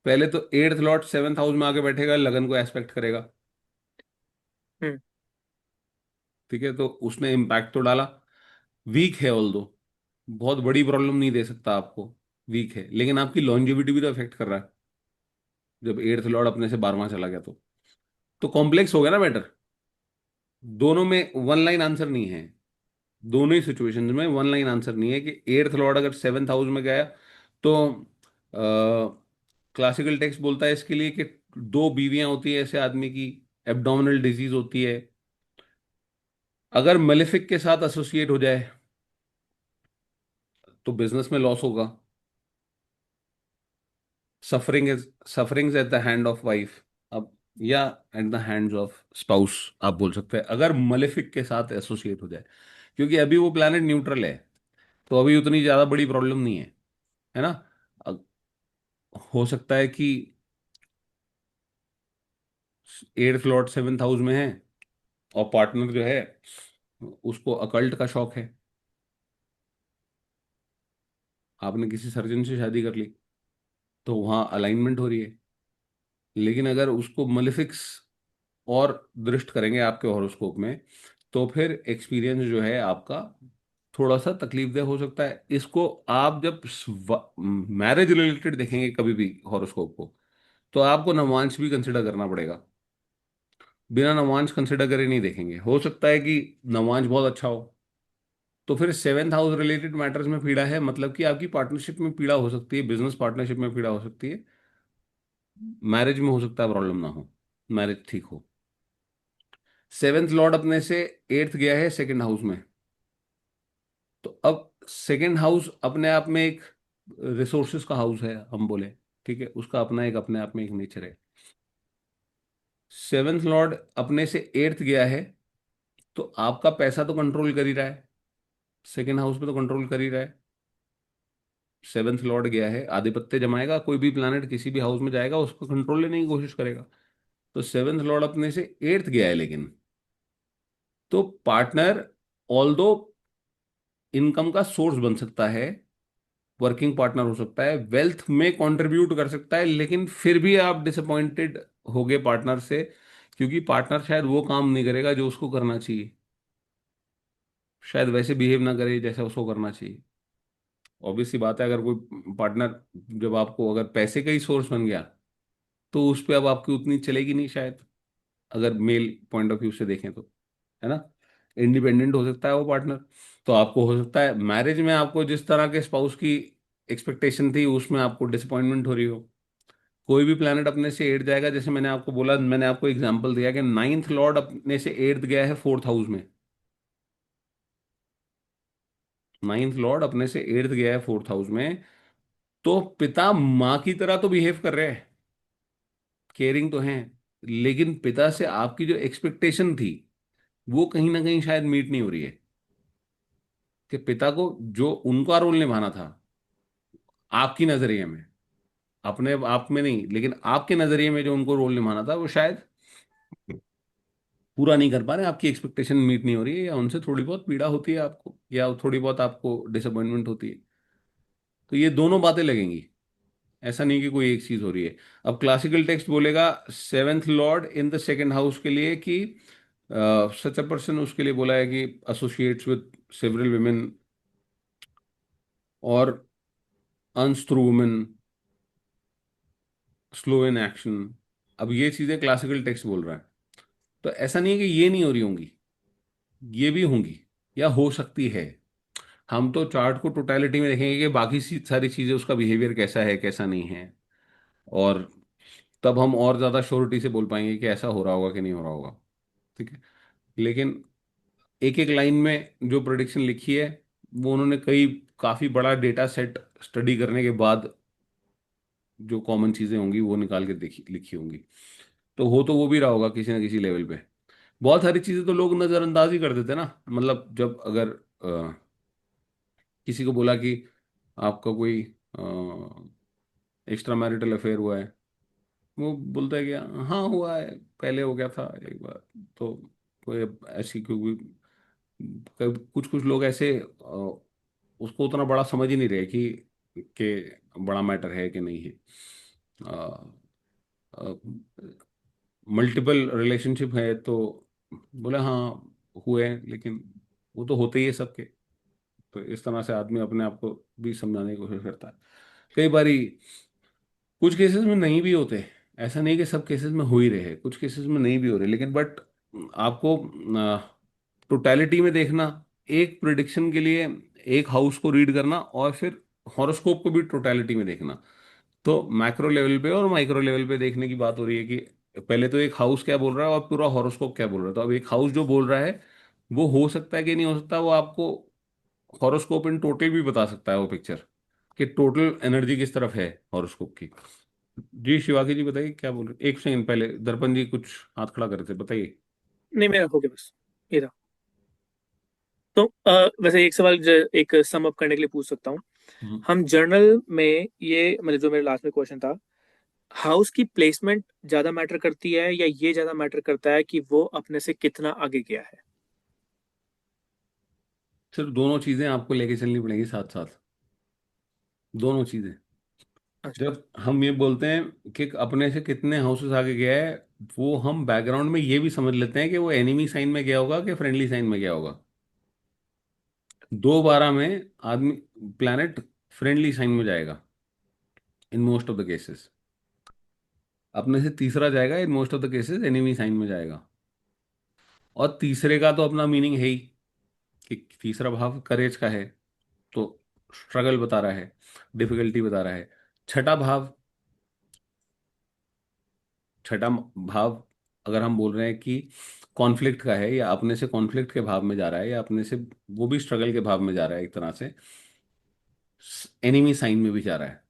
[SPEAKER 1] पहले तो एट्थ लॉर्ड सेवेंथ हाउस में आके बैठेगा, लगन को एस्पेक्ट करेगा।
[SPEAKER 5] हम्म,
[SPEAKER 1] ठीक है, तो उसने इम्पैक्ट तो डाला। वीक है ऑल दो, बहुत बड़ी प्रॉब्लम नहीं दे सकता आपको, वीक है, लेकिन आपकी लॉन्जिविटी भी तो इफेक्ट कर रहा है जब एट्थ लॉर्ड अपने से 12वां चला गया। तो कॉम्प्लेक्स हो गया ना मैटर। दोनों में वन लाइन आंसर नहीं है, दोनों ही सिचुएशंस में वन लाइन आंसर नहीं है कि एट्थ लॉर्ड अगर सेवेंथ हाउस में गया तो क्लासिकल टेक्स्ट बोलता है इसके लिए कि दो बीवियां होती है ऐसे आदमी की, एब्डोमिनल डिजीज होती है। अगर मलेफिक के साथ एसोसिएट हो जाए तो बिजनेस में लॉस होगा। Sufferings at the hand of wife, अब या at the hands of spouse आप बोल सकते हैं, अगर मलेफिक के साथ एसोसिएट हो जाए, क्योंकि अभी वो प्लैनेट न्यूट्रल है, तो अभी उतनी ज्यादा बड़ी प्रॉब्लम नहीं है ना। अ- हो सकता है कि एट्थ लॉर्ड सेवेंथ हाउस में है और पार्टनर जो है उसको अकल्ट का शौक है, आपने किसी सर्जन से शादी कर ली तो वहां अलाइनमेंट हो रही है। लेकिन अगर उसको मलेफिक्स और दृष्ट करेंगे आपके हॉरोस्कोप में, तो फिर एक्सपीरियंस जो है आपका थोड़ा सा तकलीफदेह हो सकता है। इसको आप जब मैरिज रिलेटेड देखेंगे कभी भी हॉरोस्कोप को, तो आपको नवांश भी कंसिडर करना पड़ेगा। बिना नवांश कंसिडर करे नहीं देखेंगे। हो सकता है कि नवांश बहुत अच्छा हो, तो फिर सेवेंथ हाउस रिलेटेड मैटर्स में पीड़ा है, मतलब कि आपकी पार्टनरशिप में पीड़ा हो सकती है, बिजनेस पार्टनरशिप में पीड़ा हो सकती है, मैरिज में हो सकता है प्रॉब्लम ना हो, मैरिज ठीक हो। सेवेंथ लॉर्ड अपने से एट्थ गया है सेकंड हाउस में, तो अब सेकंड हाउस अपने आप में एक रिसोर्सेज का हाउस है हम बोले, ठीक है, उसका अपना एक अपने आप में एक नेचर है। सेवेंथ लॉर्ड अपने से एट्थ गया है, तो आपका पैसा तो कंट्रोल कर ही रहा है, सेकंड हाउस पे तो कंट्रोल कर ही रहा है। सेवेंथ लॉर्ड गया है, आधिपत्य जमाएगा, कोई भी प्लैनेट किसी भी हाउस में जाएगा उसको कंट्रोल लेने की कोशिश करेगा। तो सेवेंथ लॉर्ड अपने से एट्थ गया है, लेकिन तो पार्टनर ऑल्दो इनकम का सोर्स बन सकता है, वर्किंग पार्टनर हो सकता है, वेल्थ में कंट्रीब्यूट कर सकता है, लेकिन फिर भी आप डिसअपॉइंटेड होगे पार्टनर से, क्योंकि पार्टनर शायद वो काम नहीं करेगा जो उसको करना चाहिए, शायद वैसे बिहेव ना करे जैसा उसको करना चाहिए। ऑब्वियस सी बात है, अगर कोई पार्टनर जब आपको अगर पैसे का ही सोर्स बन गया, तो उस पर अब आपकी उतनी चलेगी नहीं शायद, अगर मेल पॉइंट ऑफ व्यू से देखें तो, है ना। इंडिपेंडेंट हो सकता है वो पार्टनर। तो आपको हो सकता है मैरिज में आपको जिस तरह के स्पाउस की एक्सपेक्टेशन थी उसमें आपको डिसअपॉइंटमेंट हो रही हो। कोई भी प्लैनेट अपने से एट जाएगा, जैसे मैंने आपको बोला, मैंने आपको एग्जांपल दिया कि नाइन्थ लॉर्ड अपने से एट्थ गया है फोर्थ हाउस में, नाइन्थ लॉर्ड अपने से एट्थ गया है फोर्थ हाउस में, तो पिता माँ की तरह तो बिहेव कर रहे हैं, केयरिंग तो हैं, लेकिन पिता से आपकी जो एक्सपेक्टेशन थी वो कहीं ना कहीं शायद मीट नहीं हो रही है, कि पिता को जो उनका रोल निभाना था आपकी नजरिए में, अपने आप में नहीं लेकिन आपके नजरिए में जो उनको रोल निभाना था, वो शायद पूरा नहीं कर पा रहे, आपकी एक्सपेक्टेशन मीट नहीं हो रही है, या उनसे थोड़ी बहुत पीड़ा होती है आपको, या थोड़ी बहुत आपको डिसअपॉइंटमेंट होती है, तो ये दोनों बातें लगेंगी। ऐसा नहीं कि कोई एक चीज हो रही है। अब क्लासिकल टेक्स्ट बोलेगा seventh Lord in the second house के लिए कि सच अ पर्सन, उसके लिए बोला है कि एसोसिएट्स विद सेवरल वुमेन और earns through women, slow in action. अब ये चीजें क्लासिकल टेक्स्ट बोल रहा है। तो ऐसा नहीं है कि ये नहीं हो रही होंगी, ये भी होंगी, या हो सकती है। हम तो चार्ट को टोटलिटी में देखेंगे कि बाकी सारी चीजें, उसका बिहेवियर कैसा है कैसा नहीं है, और तब हम और ज्यादा श्योरिटी से बोल पाएंगे कि ऐसा हो रहा होगा कि नहीं हो रहा होगा। ठीक है। लेकिन एक एक लाइन में जो प्रोडिक्शन लिखी है, वो उन्होंने कई काफी बड़ा डेटा सेट स्टडी करने के बाद जो कॉमन चीजें होंगी वो निकाल के देखी लिखी होंगी। तो वो भी रहा होगा किसी ना किसी लेवल पे। बहुत सारी चीजें तो लोग नजरअंदाज ही कर देते ना, मतलब जब अगर किसी को बोला कि आपका कोई एक्स्ट्रा मैरिटल अफेयर हुआ है, वो बोलता है कि हाँ हुआ है, पहले हो गया था एक बार। तो कोई ऐसी क्योंकि कुछ कुछ लोग ऐसे उसको उतना बड़ा समझ ही नहीं रहे कि बड़ा मैटर है कि नहीं है। मल्टीपल रिलेशनशिप है तो बोले हाँ हुए हैं, लेकिन वो तो होते ही है सबके। तो इस तरह से आदमी अपने आप को भी समझाने की कोशिश करता है। कई बारी कुछ केसेस में नहीं भी होते, ऐसा नहीं कि सब केसेस में हो ही रहे, कुछ केसेस में नहीं भी हो रहे, लेकिन बट आपको टोटलिटी में देखना, एक प्रिडिक्शन के लिए एक हाउस को रीड करना, और फिर हॉरोस्कोप को भी टोटलिटी में देखना। तो मैक्रो लेवल पे और माइक्रो लेवल पे देखने की बात हो रही है कि पहले तो एक हाउस क्या बोल रहा है और पूरा हॉरोस्कोप क्या बोल रहा है। तो अब एक हाउस जो बोल रहा है वो हो सकता है कि नहीं हो सकता, वो आपको हॉरोस्कोप इन टोटल भी बता सकता है, वो पिक्चर कि टोटल एनर्जी किस तरफ है हॉरोस्कोप की। जी शिवाकी जी बताइए क्या बोल रहे, एक सेकंड पहले दर्पण जी कुछ हाथ खड़ा कर रहे थे, बताइए।
[SPEAKER 5] नहीं, मेरा हो गया बस, ये था। तो वैसे एक सवाल एक सम अप करने के लिए पूछ सकता हूँ।
[SPEAKER 1] हम्म।
[SPEAKER 5] हम जर्नल में ये मतलब जो मेरे लास्ट में क्वेश्चन था, हाउस की प्लेसमेंट ज्यादा मैटर करती है या ये ज्यादा मैटर करता है कि वो अपने से कितना आगे गया है?
[SPEAKER 1] सिर्फ दोनों चीजें आपको लेके चलनी पड़ेंगी साथ साथ, दोनों चीजें।
[SPEAKER 5] अच्छा।
[SPEAKER 1] जब हम ये बोलते हैं कि अपने से कितने हाउसेस आगे गया है, वो हम बैकग्राउंड में ये भी समझ लेते हैं कि वो एनिमी साइन में गया होगा कि फ्रेंडली साइन में गया होगा। 2/12 में आदमी प्लैनेट फ्रेंडली साइन में जाएगा in most of the cases, अपने से तीसरा जाएगा in most of the cases enemy sign में जाएगा। और तीसरे का तो अपना मीनिंग है ही कि तीसरा भाव करेज का है, तो स्ट्रगल बता रहा है, डिफिकल्टी बता रहा है। छठा भाव, छठा भाव अगर हम बोल रहे हैं कि कॉन्फ्लिक्ट का है, या अपने से कॉन्फ्लिक्ट के भाव में जा रहा है, या अपने से वो भी स्ट्रगल के भाव में जा रहा है, एक तरह से एनिमी साइन में भी जा रहा है।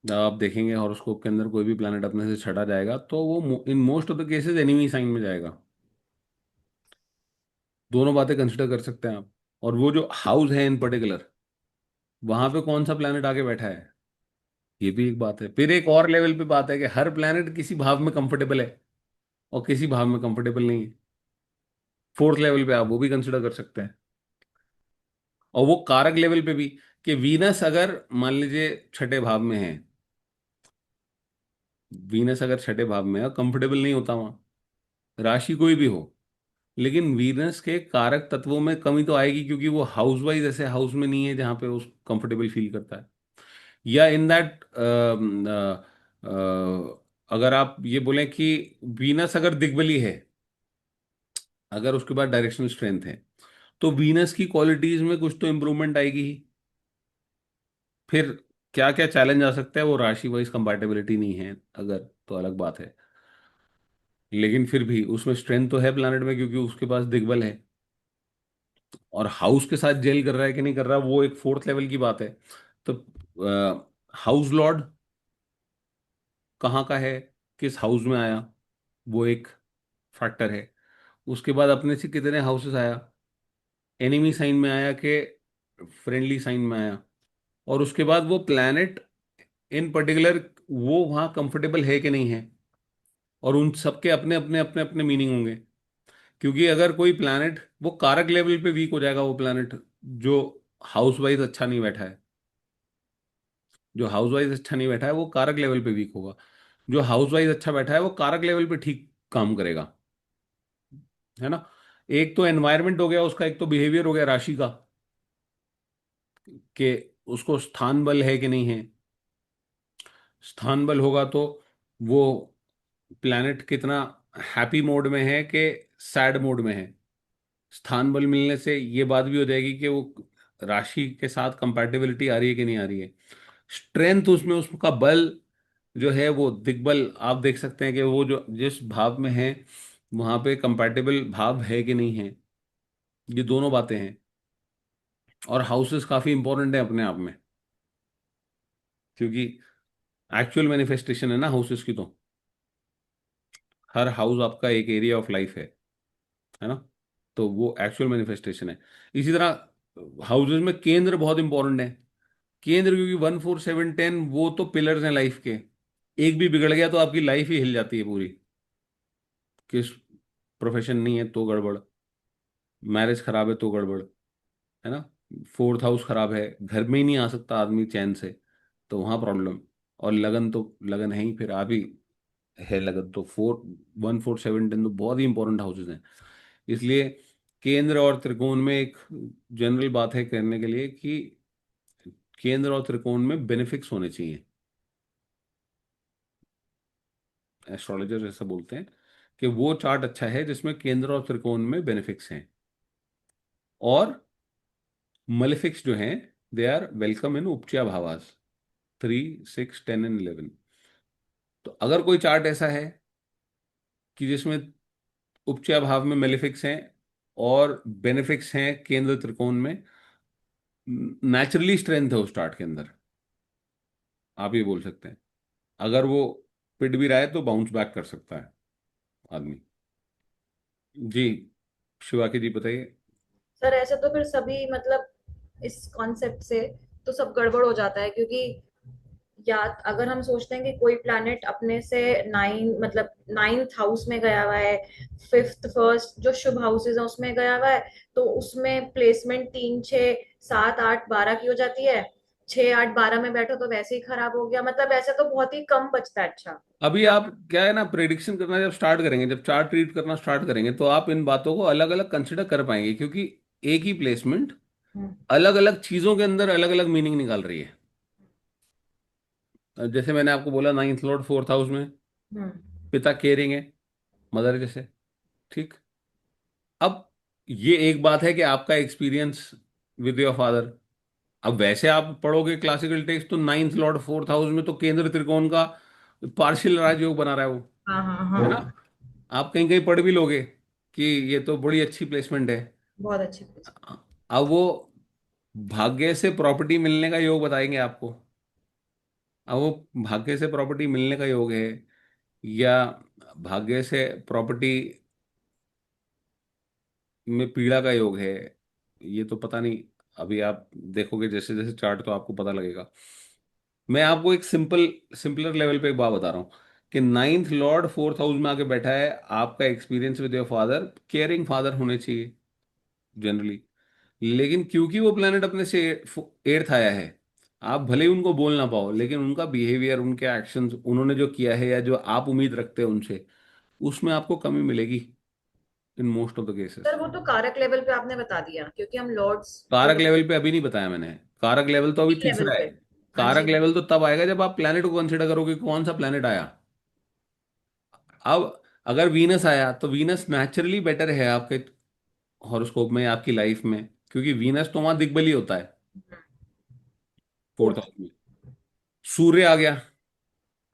[SPEAKER 1] जब आप देखेंगे हॉरोस्कोप के अंदर कोई भी प्लैनेट अपने से छठा जाएगा तो वो in most of the cases enemy sign में जाएगा। दोनों बातें कंसिडर कर सकते हैं आप। और वो जो हाउस है इन पर्टिकुलर, वहां पे कौन सा प्लैनेट आके बैठा है, ये भी एक बात है। फिर एक और लेवल पे बात है कि हर प्लैनेट किसी भाव में कंफर्टेबल है और किसी भाव में कंफर्टेबल नहीं है। फोर्थ लेवल पे आप वो भी कंसिडर कर सकते हैं। और वो कारक लेवल पे भी, कि वीनस अगर मान लीजिए छठे भाव में है, वीनस अगर छठे भाव में है, कंफर्टेबल नहीं होता वहां, राशि कोई भी हो, लेकिन वीनस के कारक तत्वों में कमी तो आएगी, क्योंकि वो हाउस वाइज ऐसे हाउस में नहीं है जहां पे उस कंफर्टेबल फील करता है। या इन दैट अगर आप ये बोलें कि वीनस अगर दिग्बली है, अगर उसके बाद डायरेक्शनल स्ट्रेंथ है, तो वीनस की क्वालिटीज में कुछ तो इंप्रूवमेंट आएगी ही। फिर क्या क्या चैलेंज आ सकता है, वो राशि वाइज कंपैटिबिलिटी नहीं है अगर, तो अलग बात है। लेकिन फिर भी उसमें स्ट्रेंथ तो है प्लैनेट में, क्योंकि उसके पास दिग्बल है। और हाउस के साथ जेल कर रहा है कि नहीं कर रहा, वो एक फोर्थ लेवल की बात है। तो हाउस लॉर्ड कहाँ का है, किस हाउस में आया, वो एक फैक्टर है। उसके बाद अपने से कितने हाउसेस आया, एनिमी साइन में आया कि फ्रेंडली साइन में आया। और उसके बाद वो प्लैनेट इन पर्टिकुलर वो वहाँ कंफर्टेबल है कि नहीं है। और उन सबके अपने अपने अपने अपने मीनिंग होंगे। क्योंकि अगर कोई प्लैनेट वो कारक लेवल पे वीक हो जाएगा, वो प्लैनेट जो हाउस वाइज अच्छा नहीं बैठा है, जो हाउस वाइज अच्छा नहीं बैठा है वो कारक लेवल पे वीक होगा। जो हाउस वाइज अच्छा बैठा है वो कारक लेवल पे ठीक काम करेगा, है ना। एक तो एनवायरनमेंट हो गया उसका, एक तो बिहेवियर हो गया राशि का, कि उसको स्थान बल है कि नहीं है। स्थान बल होगा तो वो प्लैनेट कितना हैप्पी मोड में है कि सैड मोड में है। स्थान बल मिलने से ये बात भी हो जाएगी कि वो राशि के साथ कंपैटिबिलिटी आ रही है कि नहीं आ रही है। स्ट्रेंथ उसमें, उसका बल जो है वो दिग्बल, आप देख सकते हैं कि वो जो जिस भाव में है वहां पे कंपैटिबल भाव है कि नहीं है। ये दोनों बातें हैं। और हाउसेस काफी इंपॉर्टेंट है अपने आप में, क्योंकि एक्चुअल मैनिफेस्टेशन है ना हाउसेस की। तो हर हाउस आपका एक एरिया ऑफ लाइफ है ना। तो वो एक्चुअल मैनिफेस्टेशन है। इसी तरह हाउसेस में केंद्र बहुत इंपॉर्टेंट है। केंद्र, क्योंकि 1 4 7 10 वो तो पिलर्स हैं लाइफ के। एक भी बिगड़ गया तो आपकी लाइफ ही हिल जाती है पूरी। किस प्रोफेशन नहीं है तो गड़बड़, मैरिज खराब है तो गड़बड़, है ना। फोर्थ हाउस खराब है, घर में ही नहीं आ सकता आदमी चैन से, तो वहां प्रॉब्लम। और लगन तो लगन है ही, फिर आप ही है लगन। तो 1 4 7 10 तो बहुत ही इंपॉर्टेंट हाउसेज हैं। इसलिए केंद्र और त्रिकोण में एक जनरल बात है करने के लिए कि केंद्र और त्रिकोण में बेनिफिक्स होने चाहिए। एस्ट्रोलॉजर ऐसा बोलते हैं कि वो चार्ट अच्छा है जिसमें केंद्र और त्रिकोण में बेनिफिक्स हैं। और मलेफिक्स जो हैं दे आर वेलकम इन उपच्या भावास 3 6 10 एंड 11। तो अगर कोई चार्ट ऐसा है कि जिसमें उपच्या भाव में मेलेफिक्स हैं और बेनिफिक्स हैं केंद्र त्रिकोण में, नेचुरली स्ट्रेंथ है उस चार्ट के अंदर, आप ये बोल सकते हैं। अगर वो पिट भी रहा है तो बाउंस बैक कर सकता है आदमी। जी, शिवाकी जी बताइए।
[SPEAKER 4] सर ऐसे तो फिर सभी मतलब इस कॉन्सेप्ट से तो सब गड़बड़ हो जाता है, क्योंकि या अगर हम सोचते हैं कि कोई प्लैनेट अपने से मतलब 9th हाउस में गया हुआ है, 5th फर्स्ट जो शुभ हाउसेज है उसमें गया हुआ है, तो उसमें प्लेसमेंट 3 6 7 8 12 की हो जाती है। 6 8 12 में बैठो तो वैसे ही खराब हो गया, मतलब ऐसे तो बहुत ही कम बचता है। अच्छा।
[SPEAKER 1] अभी आप क्या है ना, प्रेडिक्शन करना जब स्टार्ट करेंगे, जब चार्ट रीड करना स्टार्ट करेंगे, तो आप इन बातों को अलग अलग कंसिडर कर पाएंगे, क्योंकि एक ही प्लेसमेंट
[SPEAKER 4] हम्म।
[SPEAKER 1] अलग अलग चीजों के अंदर अलग अलग मीनिंग निकाल रही है। जैसे मैंने आपको बोला 9th लॉर्ड 4th हाउस में,
[SPEAKER 4] हम्म।
[SPEAKER 1] पिता केयरिंग है, मदर जैसे, ठीक। अब ये एक बात है कि आपका एक्सपीरियंस विद योर फादर। अब वैसे आप पढ़ोगे क्लासिकल टेक्स्ट तो 9th लॉर्ड 4th हाउस में तो केंद्र त्रिकोण का पार्शियल राजयोग बना रहा है वो,
[SPEAKER 4] हाँ हाँ
[SPEAKER 1] है ना।
[SPEAKER 4] हाँ।
[SPEAKER 1] आप कहीं कहीं पढ़ भी लोगे कि ये तो बड़ी अच्छी प्लेसमेंट है।
[SPEAKER 4] बहुत अच्छी प्लेस।
[SPEAKER 1] अब वो भाग्य से प्रॉपर्टी मिलने का योग बताएंगे आपको। अब वो भाग्य से प्रॉपर्टी मिलने का योग है या भाग्य से प्रॉपर्टी में पीड़ा का योग है, ये तो पता नहीं। अभी आप देखोगे जैसे जैसे चार्ट तो आपको पता लगेगा। मैं आपको एक सिंपलर लेवल पे एक बात बता रहा हूँ कि 9th लॉर्ड 4th हाउस में आके बैठा है, आपका experience with your father, caring father होने चाहिए जनरली। लेकिन क्योंकि वो प्लेनेट अपने से 8th आया है, आप भले ही उनको बोल ना पाओ, लेकिन उनका बिहेवियर, उनके एक्शंस, उन्होंने जो किया है या जो आप उम्मीद रखते हैं उनसे, उसमें आपको कमी मिलेगी इन most of the cases.
[SPEAKER 4] Sir वो तो कारक लेवल पे आपने बता दिया, क्योंकि हम लॉर्ड्स जो
[SPEAKER 1] कारक लेवल पे अभी नहीं बताया मैंने। कारक लेवल तो अभी
[SPEAKER 4] लेवल
[SPEAKER 1] तीसरा है।
[SPEAKER 4] पे। हाँ
[SPEAKER 1] कारक
[SPEAKER 4] जी।
[SPEAKER 1] लेवल तो तब आएगा जब आप प्लेनेट को कंसिडर करोगे कौन सा प्लेनेट आया। अब अगर वीनस आया तो वीनस नेचुरली बेटर है आपके हॉरोस्कोप में, आपकी लाइफ में, क्योंकि वीनस तो वहां दिग्बली होता है 4th हाउस में। सूर्य आ गया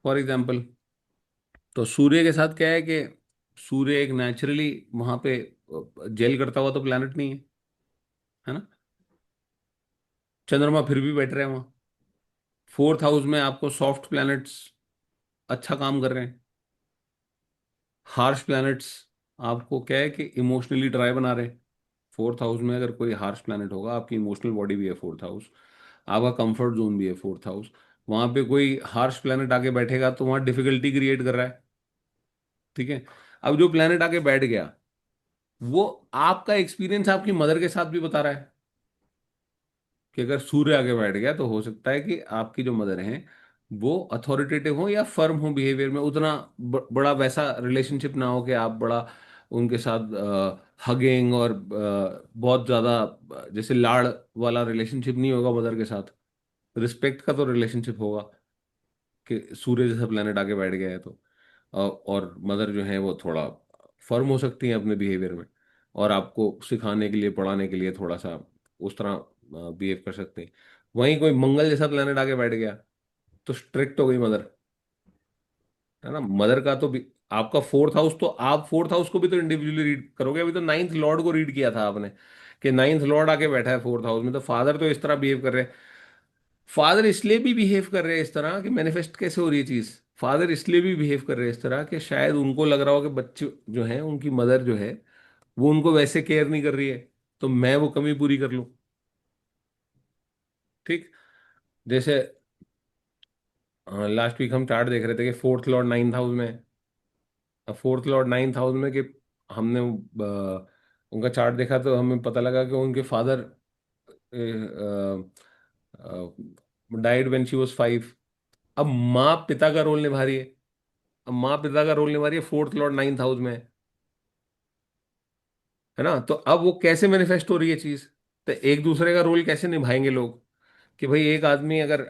[SPEAKER 1] फॉर एग्जाम्पल, तो सूर्य के साथ क्या है कि सूर्य एक नेचुरली वहां पे जेल करता हुआ तो प्लेनेट नहीं है ना। चंद्रमा फिर भी बेटर है वहां। 4th हाउस में आपको सॉफ्ट प्लैनेट्स अच्छा काम कर रहे हैं। हार्श प्लैनेट्स आपको क्या है कि इमोशनली ड्राई बना रहे हैं। 4th हाउस में अगर कोई हार्श प्लैनेट होगा, आपकी इमोशनल बॉडी भी है 4th हाउस, आपका कंफर्ट जोन भी है 4th हाउस, वहां पे कोई हार्श प्लैनेट आके बैठेगा तो वहां डिफिकल्टी क्रिएट कर रहा है। ठीक है। अब जो प्लेनेट आके बैठ गया, वो आपका एक्सपीरियंस आपकी मदर के साथ भी बता रहा है कि अगर सूर्य आगे बैठ गया तो हो सकता है कि आपकी जो मदर हैं वो अथॉरिटेटिव हो या फर्म हो बिहेवियर में, उतना बड़ा वैसा रिलेशनशिप ना हो कि आप बड़ा उनके साथ हगिंग और बहुत ज़्यादा जैसे लाड़ वाला रिलेशनशिप नहीं होगा मदर के साथ। रिस्पेक्ट का तो रिलेशनशिप होगा कि सूर्य जैसा प्लेनेट आगे बैठ गया है तो। और मदर जो है वो थोड़ा फर्म हो सकती है अपने बिहेवियर में, और आपको सिखाने के लिए पढ़ाने के लिए थोड़ा सा उस तरह बिहेव कर सकते हैं। वहीं कोई मंगल जैसा प्लेनेट आगे बैठ गया तो स्ट्रिक्ट हो गई मदर, है ना। मदर का तो भी आपका फोर्थ हाउस, तो आप फोर्थ हाउस को भी तो इंडिविजुअली रीड करोगे। अभी तो नाइन्थ लॉर्ड को रीड किया था आपने कि नाइन्थ लॉर्ड आके बैठा है फोर्थ हाउस में, तो फादर तो इस तरह बिहेव कर रहे हैं। फादर इसलिए भी बिहेव कर रहे हैं इस तरह कि मैनिफेस्ट कैसे हो रही है चीज, फादर इसलिए भी बिहेव कर रहे हैं इस तरह कि शायद उनको लग रहा हो कि बच्चे जो हैं उनकी मदर जो है वो उनको वैसे केयर नहीं कर रही है, तो मैं वो कमी पूरी कर लूं। ठीक। जैसे लास्ट वीक हम चार्ट देख रहे थे कि फोर्थ लॉर्ड नाइन्थ हाउस में, फोर्थ लॉर्ड नाइन्थ हाउस में कि हमने उनका चार्ट देखा तो हमें पता लगा कि उनके father died when she was 5। अब माँ पिता का रोल निभा रही है, अब माँ पिता का रोल निभा रही है फोर्थ लॉर्ड नाइन्थ हाउस में, है ना। तो अब वो कैसे मैनिफेस्ट हो रही है चीज, तो एक दूसरे का रोल कैसे निभाएंगे लोग, कि भाई एक आदमी अगर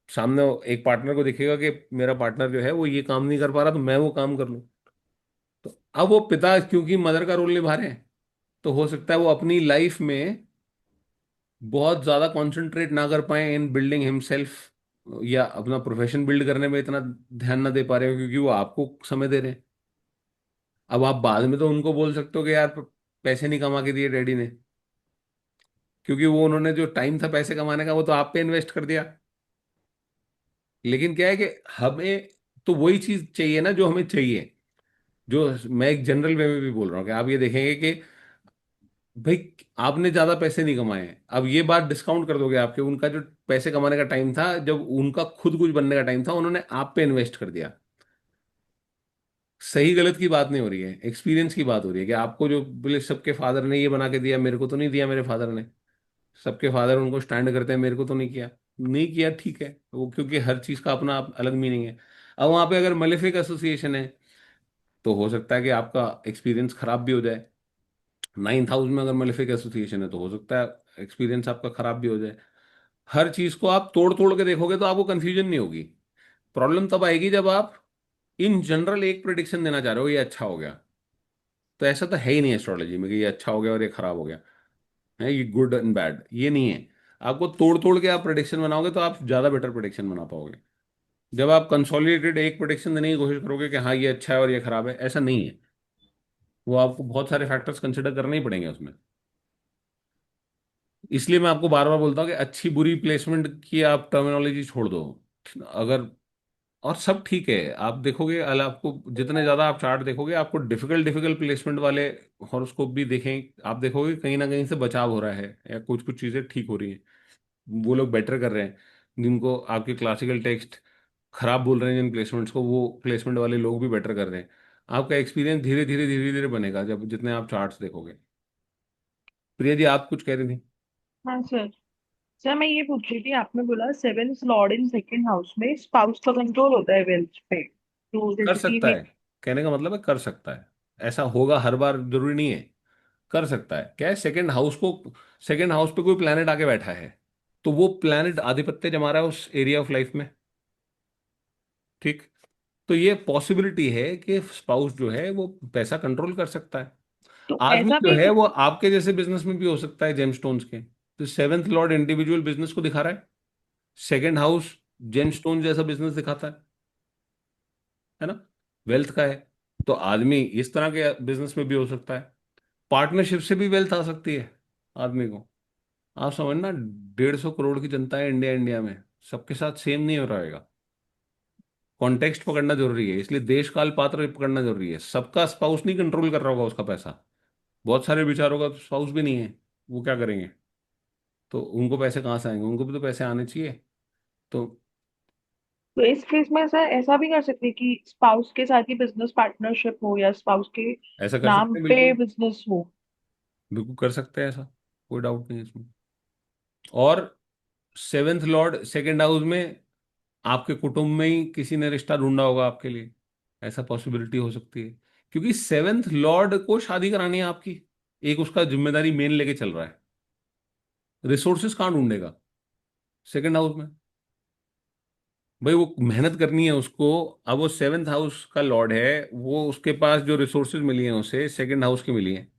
[SPEAKER 1] सामने एक पार्टनर को दिखेगा कि मेरा पार्टनर जो है वो ये काम नहीं कर पा रहा तो मैं वो काम कर लूं। तो अब वो पिता क्योंकि मदर का रोल निभा रहे हैं, तो हो सकता है वो अपनी लाइफ में बहुत ज्यादा कंसंट्रेट ना कर पाए इन बिल्डिंग हिमसेल्फ, या अपना प्रोफेशन बिल्ड करने में इतना ध्यान ना दे पा रहे हो क्योंकि वो आपको समय दे रहे हैं। अब आप बाद में तो उनको बोल सकते हो कि यार पैसे नहीं कमा के दिए डैडी ने, क्योंकि वो उन्होंने जो टाइम था पैसे कमाने का वो तो आप पे इन्वेस्ट कर दिया। लेकिन क्या है कि हमें तो वही चीज चाहिए ना जो हमें चाहिए, जो मैं एक जनरल वे में भी बोल रहा हूँ कि आप ये देखेंगे कि भाई आपने ज्यादा पैसे नहीं कमाए हैं, अब ये बात डिस्काउंट कर दोगे आपके, उनका जो पैसे कमाने का टाइम था, जब उनका खुद कुछ बनने का टाइम था, उन्होंने आप पे इन्वेस्ट कर दिया। सही गलत की बात नहीं हो रही है, एक्सपीरियंस की बात हो रही है कि आपको जो बोले सबके फादर ने ये बना के दिया, मेरे को तो नहीं दिया मेरे फादर ने, सबके फादर उनको स्टैंड करते हैं, मेरे को तो नहीं किया। नहीं किया ठीक है, वो क्योंकि हर चीज का अपना अलग मीनिंग है। अब वहां पे अगर मलेफिक एसोसिएशन है तो हो सकता है कि आपका एक्सपीरियंस खराब भी हो जाए। नाइन्थ हाउस में अगर मलेफिक एसोसिएशन है तो हो सकता है एक्सपीरियंस आपका खराब भी हो जाए। हर चीज को आप तोड़ तोड़ के देखोगे तो आपको कंफ्यूजन नहीं होगी। प्रॉब्लम तब आएगी जब आप इन जनरल एक प्रिडिक्शन देना चाह रहे हो ये अच्छा हो गया, तो ऐसा तो है ही नहीं एस्ट्रोलॉजी में कि ये अच्छा हो गया और ये खराब हो गया है, ये गुड एंड बैड ये नहीं है। आपको तोड़ तोड़ के आप प्रिडिक्शन बनाओगे तो आप ज्यादा बेटर प्रिडिक्शन बना पाओगे। जब आप कंसोलिडेटेड एक प्रिडिक्शन देने की कोशिश करोगे कि हाँ ये अच्छा है और ये खराब है, ऐसा नहीं है। वो आपको बहुत सारे फैक्टर्स कंसिडर करने ही पड़ेंगे उसमें। इसलिए मैं आपको बार बार बोलता हूँ कि अच्छी बुरी प्लेसमेंट की आप टर्मिनोलॉजी छोड़ दो। अगर और सब ठीक है, आप देखोगे आपको जितने ज्यादा आप चार्ट देखोगे आपको डिफिकल्ट डिफिकल्ट प्लेसमेंट वाले हॉरोस्कोप भी देखें, आप देखोगे कहीं ना कहीं से बचाव हो रहा है या कुछ कुछ चीजें ठीक हो रही हैं। वो लोग बेटर कर रहे हैं जिनको आपके क्लासिकल टेक्स्ट खराब बोल रहे हैं, जिन प्लेसमेंट्स को, वो प्लेसमेंट वाले लोग भी बेटर कर रहे हैं। आपका एक्सपीरियंस धीरे धीरे धीरे धीरे बनेगा जब जितने आप चार्ट्स देखोगे। प्रिया जी आप कुछ कह रही थी।
[SPEAKER 2] हाँ सर। सर मैं ये पूछ रही थी, आपने बोला seventh Lord in second house में स्पाउस का कंट्रोल होता है वेल्थ पे, तो
[SPEAKER 1] कर
[SPEAKER 2] जैसे कि
[SPEAKER 1] सकता है, कहने का मतलब है कर सकता है, ऐसा होगा हर बार जरूरी नहीं है। कर सकता है, क्या है सेकंड हाउस को, सेकंड हाउस पे कोई प्लेनेट आके बैठा है तो वो प्लेनेट आधिपत्य जमा रहा है उस एरिया ऑफ लाइफ में। ठीक। तो ये पॉसिबिलिटी है कि स्पाउस जो है वो पैसा कंट्रोल कर सकता है।
[SPEAKER 2] तो
[SPEAKER 1] आदमी
[SPEAKER 2] ऐसा
[SPEAKER 1] जो
[SPEAKER 2] भी
[SPEAKER 1] है वो आपके जैसे बिजनेस में भी हो सकता है जेमस्टोन्स के, तो सेवेंथ लॉर्ड इंडिविजुअल बिजनेस को दिखा रहा है, सेकंड हाउस जेमस्टोन जैसा बिजनेस दिखाता है ना, वेल्थ का है। तो आदमी इस तरह के बिजनेस में भी हो सकता है, पार्टनरशिप से भी वेल्थ आ सकती है आदमी को। आप समझना 150 करोड़ की जनता है इंडिया, इंडिया में सबके साथ सेम नहीं हो रहेगा। कॉन्टेक्स्ट पकड़ना जरूरी है, इसलिए देश काल पात्र पकड़ना जरूरी है। सबका स्पाउस नहीं कंट्रोल कर रहा होगा उसका पैसा, बहुत सारे विचारों का स्पाउस भी नहीं है, वो क्या करेंगे, तो उनको पैसे कहाँ से आएंगे, उनको भी तो पैसे आने चाहिए। तो
[SPEAKER 2] तो इस केस में सर ऐसा भी कर सकते हैं कि स्पाउस के साथ ही बिजनेस पार्टनरशिप हो या स्पाउस के
[SPEAKER 1] ऐसा कर
[SPEAKER 2] नाम
[SPEAKER 1] सकते हैं,
[SPEAKER 2] पे
[SPEAKER 1] बिल्कुल।
[SPEAKER 2] बिजनेस हो।
[SPEAKER 1] बिल्कुल कर सकते हैं ऐसा, कोई डाउट नहीं है इसमें। और सेवेंथ लॉर्ड सेकंड हाउस में, आपके कुटुंब में ही किसी ने रिश्ता ढूंढा होगा आपके लिए, ऐसा पॉसिबिलिटी हो सकती है। क्योंकि सेवेंथ लॉर्ड को शादी करानी है आपकी, एक उसका जिम्मेदारी मेन लेके चल रहा है। रिसोर्सेस कहाँ ढूंढेगा? सेकंड हाउस में। भाई वो मेहनत करनी है उसको। अब वो सेवेंथ हाउस का लॉर्ड है, वो उसके पास जो रिसोर्सेज मिली हैं उसे सेकंड हाउस की मिली हैं।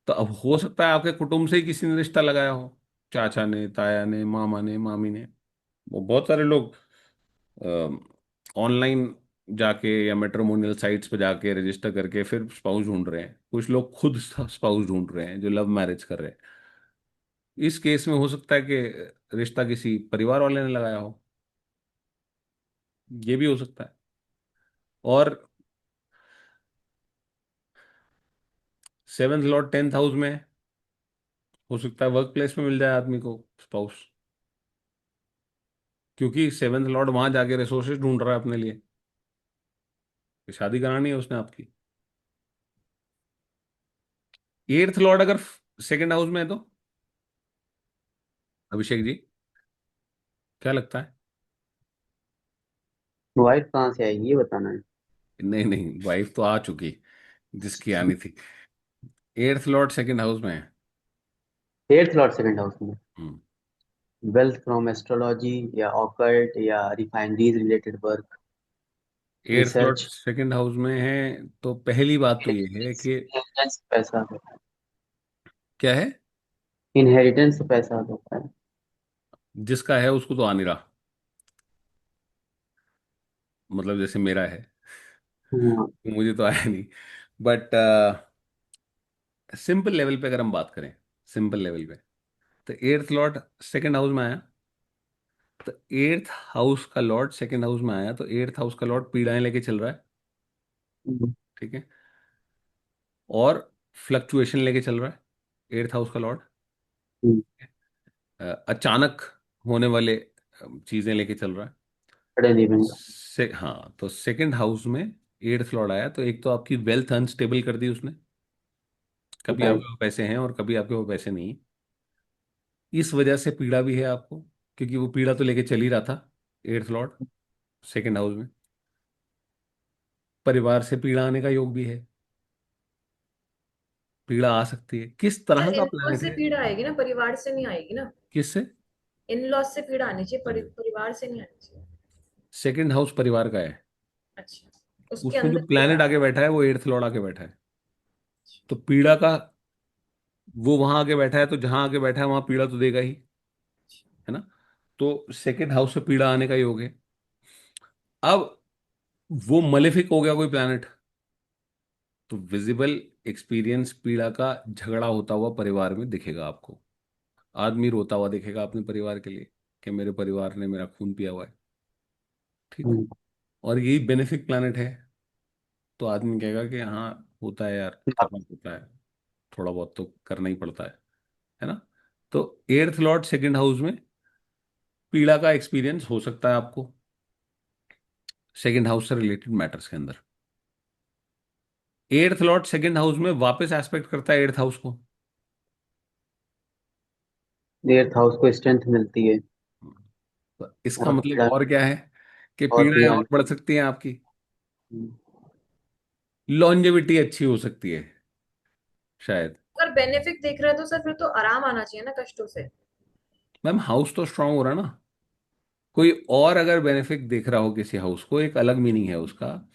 [SPEAKER 1] तो अब हो सकता है आपके कुटुंब से ही किसी ने रिश्ता लगाया हो, चाचा ने, ताया ने, मामा ने, मामी ने। वो बहुत सारे लोग ऑनलाइन जाके या मैट्रिमोनियल साइट्स पे जाके रजिस्टर करके फिर स्पाउस ढूंढ रहे हैं। कुछ लोग खुद स्पाउस ढूंढ रहे हैं जो लव मैरिज कर रहे हैं। इस केस में हो सकता है कि रिश्ता किसी परिवार वाले ने लगाया हो, ये भी हो सकता है। और सेवेंथ लॉर्ड टेंथ हाउस में है, हो सकता है वर्क प्लेस में मिल जाए आदमी को स्पाउस, क्योंकि सेवेंथ लॉर्ड वहां जाके रिसोर्सेज ढूंढ रहा है अपने लिए, कि शादी करानी है उसने आपकी। एट्थ लॉर्ड अगर सेकंड हाउस में है तो अभिषेक जी, क्या लगता है?
[SPEAKER 3] वाइफ कहाँ से आएगी ये बताना है।
[SPEAKER 1] नहीं नहीं, वाइफ तो आ चुकी, जिसकी आनी थी। एट्थ लॉर्ड सेकंड हाउस में है।
[SPEAKER 3] एट्थ लॉर्ड सेकंड हाउस में।
[SPEAKER 1] हम्म।
[SPEAKER 3] वेल्थ फ्रॉम एस्ट्रोलॉजी या ऑकल्ट या refineries related work,
[SPEAKER 1] eighth Lord
[SPEAKER 3] research.
[SPEAKER 1] Second house में है, तो पहली बात तो ये है कि
[SPEAKER 3] इनहेरिटेंस पैसा होता है।
[SPEAKER 1] क्या है?
[SPEAKER 3] इनहेरिटेंस से पैसा होता है।
[SPEAKER 1] जिसका है उसको तो आ नहीं रहा, मतलब जैसे मेरा है,
[SPEAKER 3] हाँ।
[SPEAKER 1] मुझे तो आया नहीं। बट सिंपल लेवल पे अगर हम बात करें, सिंपल लेवल पे, तो एट्थ लॉर्ड सेकंड हाउस में आया, तो एट्थ हाउस का लॉर्ड सेकंड हाउस में आया, तो एट्थ हाउस का लॉर्ड पीड़ाएं लेके चल रहा है।
[SPEAKER 3] हम्म,
[SPEAKER 1] ठीक है। और फ्लक्चुएशन लेके चल रहा है एट्थ हाउस का लॉर्ड।
[SPEAKER 3] हम्म,
[SPEAKER 1] अचानक होने वाले चीजें लेके चल रहा है।
[SPEAKER 3] sudden event।
[SPEAKER 1] से हाँ, तो सेकंड हाउस में एट्थ लॉर्ड आया, तो एक तो आपकी वेल्थ अनस्टेबल कर दी उसने, कभी आपके
[SPEAKER 3] राइट।
[SPEAKER 1] पास पैसे हैं और कभी आपके पास पैसे नहीं। इस वजह से पीड़ा भी है आपको, क्योंकि वो पीड़ा तो लेके चल ही रहा था एट्थ लॉर्ड सेकंड हाउस में। परिवार से पीड़ा आने का योग भी है, पीड़ा आ सकती है। किस तरह
[SPEAKER 4] सर
[SPEAKER 1] का
[SPEAKER 4] इन लॉज
[SPEAKER 1] प्लैनेट
[SPEAKER 4] से
[SPEAKER 1] है?
[SPEAKER 4] पीड़ा आएगी ना, परिवार से नहीं आएगी ना।
[SPEAKER 1] किससे?
[SPEAKER 4] इन लॉज से पीड़ा आनी चाहिए, परिवार से नहीं आनी चाहिए।
[SPEAKER 1] सेकंड हाउस परिवार का है,
[SPEAKER 4] अच्छा, उसके
[SPEAKER 1] उसमें जो
[SPEAKER 4] अंदर पीड़ा
[SPEAKER 1] प्लैनेट आके बैठा है वो एट्थ लॉर्ड आके बैठा है। तो पीड़ा का, वो वहां आके बैठा है, तो जहां आके बैठा है वहां पीड़ा तो देगा ही, है ना। तो सेकंड हाउस से पीड़ा आने का योग है। अब वो मलेफिक हो गया कोई प्लैनेट, तो विजिबल एक्सपीरियंस पीड़ा का झगड़ा होता हुआ परिवार में दिखेगा आपको। आदमी रोता हुआ दिखेगा अपने परिवार के लिए, कि मेरे परिवार ने मेरा खून पिया हुआ है। ठीक है।
[SPEAKER 3] हम्म,
[SPEAKER 1] और यही बेनिफिक प्लैनेट है, तो आदमी कहेगा कि हाँ, होता है यार, करना पड़ता है, थोड़ा बहुत तो करना ही पड़ता है ना। तो एट्थ लॉर्ड सेकंड हाउस में पीड़ा का एक्सपीरियंस हो सकता है आपको, सेकंड हाउस से रिलेटेड मैटर्स के अंदर। एट्थ लॉर्ड सेकंड हाउस में वापस एस्पेक्ट करता है एट्थ हाउस को।
[SPEAKER 3] एट्थ हाउस को स्ट्रेंथ मिलती है।
[SPEAKER 1] तो इसका
[SPEAKER 3] और
[SPEAKER 1] मतलब
[SPEAKER 3] पीड़ा,
[SPEAKER 1] और क्या है? कि
[SPEAKER 3] और
[SPEAKER 1] पीड़ाएं
[SPEAKER 3] पीड़ा।
[SPEAKER 1] और बढ़ सकती हैं आपकी,
[SPEAKER 3] हम्म,
[SPEAKER 1] लॉन्जेविटी अच्छी हो सकती है शायद।
[SPEAKER 4] अगर बेनिफिट देख रहे हैं तो सर फिर तो आराम आना चाहिए ना कष्टों से।
[SPEAKER 1] मैम हाउस तो स्ट्रांग हो रहा है ना। कोई और अगर बेनिफिट देख रहा हो किसी हाउस को, एक अलग मीनिंग है उसका।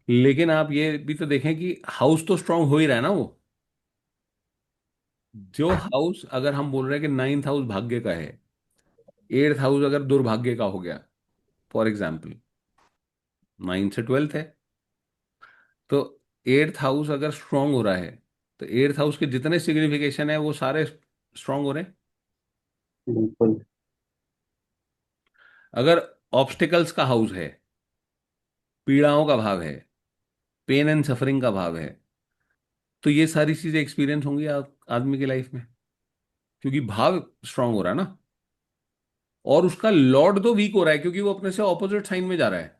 [SPEAKER 1] लेकिन आप ये भी तो देखें कि हाउस तो स्ट्रांग हो ही रहा है ना वो। जो हाउस, अगर हम बोल रहे हैं कि नाइन्थ हाउस भाग्य का है, एट्थ हाउस अगर दुर्भाग्य का हो गया, फॉर एग्जाम्पल नाइन्थ से ट्वेल्थ है, तो एट्थ हाउस अगर स्ट्रांग हो रहा है, तो एट्थ हाउस के जितने सिग्निफिकेशन है वो सारे स्ट्रांग हो रहे हैं।
[SPEAKER 3] बिल्कुल।
[SPEAKER 1] अगर ऑब्स्टिकल्स का हाउस है, पीड़ाओं का भाव है, पेन एंड सफरिंग का भाव है, तो ये सारी चीजें एक्सपीरियंस होंगी आदमी की लाइफ में, क्योंकि भाव स्ट्रांग हो रहा है ना। और उसका लॉर्ड तो वीक हो रहा है क्योंकि वो अपने से ऑपोजिट साइन में जा रहा है,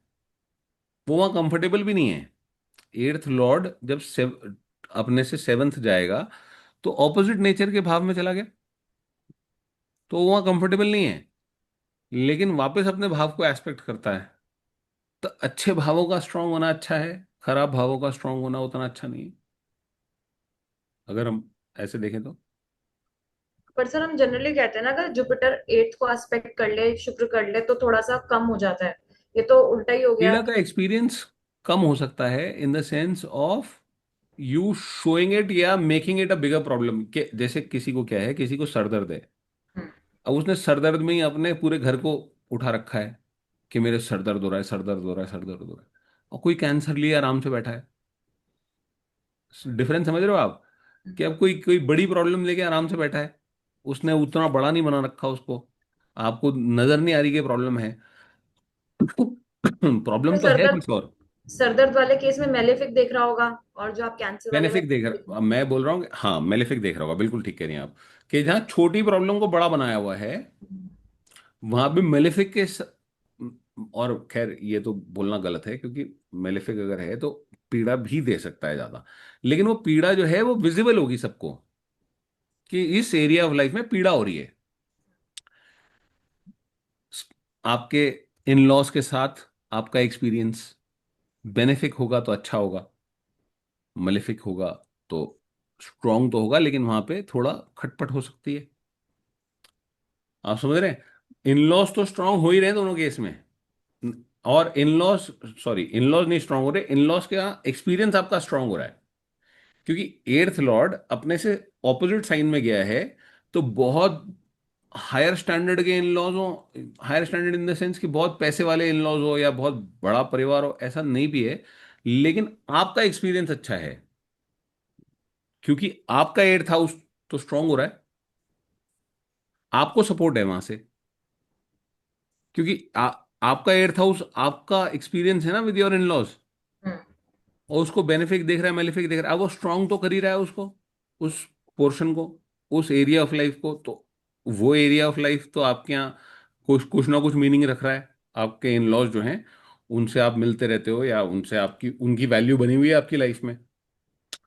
[SPEAKER 1] वो वहां कंफर्टेबल भी नहीं है। एट्थ लॉर्ड जब अपने से सेवन्थ जाएगा तो ऑपोजिट नेचर के भाव में चला गया, तो वो वहां कंफर्टेबल नहीं है, लेकिन वापस अपने भाव को एस्पेक्ट करता है। तो अच्छे भावों का स्ट्रांग होना अच्छा है, खराब भावों का स्ट्रांग होना उतना अच्छा नहीं है, अगर हम ऐसे देखें तो।
[SPEAKER 4] पर सर हम जनरली कहते हैं ना, अगर जुपिटर एट्थ को एस्पेक्ट कर ले, शुक्र कर ले, तो थोड़ा सा कम हो जाता है। ये तो उल्टा ही हो गया।
[SPEAKER 1] पीड़ा का एक्सपीरियंस कम हो सकता है in the sense of you showing it या making it a bigger problem, के जैसे किसी को क्या है, किसी को सर दर्द है,
[SPEAKER 4] हम्म।
[SPEAKER 1] अब उसने सर दर्द में ही अपने पूरे घर को उठा रखा है कि मेरे सर दर्द हो रहा है, सर दर्द हो रहा है, सर दर्द हो रहा है। और कोई कैंसर लिए आराम से बैठा है। डिफरेंस समझ रहे हो आप? कि अब कोई कोई बड़ी प्रॉब्लम लेके आराम से बैठा है, उसने उतना बड़ा नहीं बना रखा उसको, आपको नजर नहीं आ रही कि प्रॉब्लम है।
[SPEAKER 4] तो
[SPEAKER 1] प्रॉब्लम तो है कुछ और।
[SPEAKER 4] सर दर्द वाले केस में मेलेफिक देख रहा होगा, और जो आप कैंसर वाले में।
[SPEAKER 1] बेनिफिक देख रहा, अब मैं बोल रहा हूँ हाँ मेलेफिक देख रहा होगा, बिल्कुल ठीक कह रही हैं आप, कि जहाँ छोटी प्रॉब्लम को बड़ा बनाया हुआ है वहां भी मेलेफिक और खैर ये तो बोलना गलत है, क्योंकि मेलेफिक अगर है तो पीड़ा भी दे सकता है ज्यादा, लेकिन वो पीड़ा जो है वो विजिबल होगी सबको कि इस एरिया ऑफ लाइफ में पीड़ा हो रही है। आपके इन लॉज के साथ आपका एक्सपीरियंस बेनिफिक होगा तो अच्छा होगा, मलेफिक होगा तो स्ट्रांग तो होगा, लेकिन वहां पे थोड़ा खटपट हो सकती है। आप समझ रहे हैं? इन लॉज तो स्ट्रांग हो ही रहे हैं दोनों केस में, और in laws, sorry in laws नहीं स्ट्रांग हो रहे, इन लॉज का एक्सपीरियंस आपका स्ट्रांग हो रहा है, क्योंकि एट्थ लॉर्ड अपने से ऑपोजिट साइन में गया है। तो बहुत हायर स्टैंडर्ड के इन लॉज हो, higher standard in the sense कि बहुत पैसे वाले इन लॉज हो या बहुत बड़ा परिवार हो, ऐसा नहीं भी है, लेकिन आपका एक्सपीरियंस अच्छा है क्योंकि आपका एट्थ हाउस तो स्ट्रांग हो रहा है, आपको सपोर्ट है वहां से, क्योंकि आपका एट्थ हाउस आपका एक्सपीरियंस है ना विद योर इन लॉज,
[SPEAKER 4] हम्म।
[SPEAKER 1] और उसको बेनिफिक देख रहा है, मेलिफिक देख रहा है, अब वो स्ट्रांग तो कर ही रहा है उसको, उस पोर्शन को, उस एरिया ऑफ लाइफ को। तो वो एरिया ऑफ लाइफ तो आपके यहाँ कुछ कुछ ना कुछ मीनिंग रख रहा है। आपके इन लॉज जो हैं उनसे आप मिलते रहते हो, या उनसे आपकी उनकी वैल्यू बनी हुई है आपकी लाइफ में,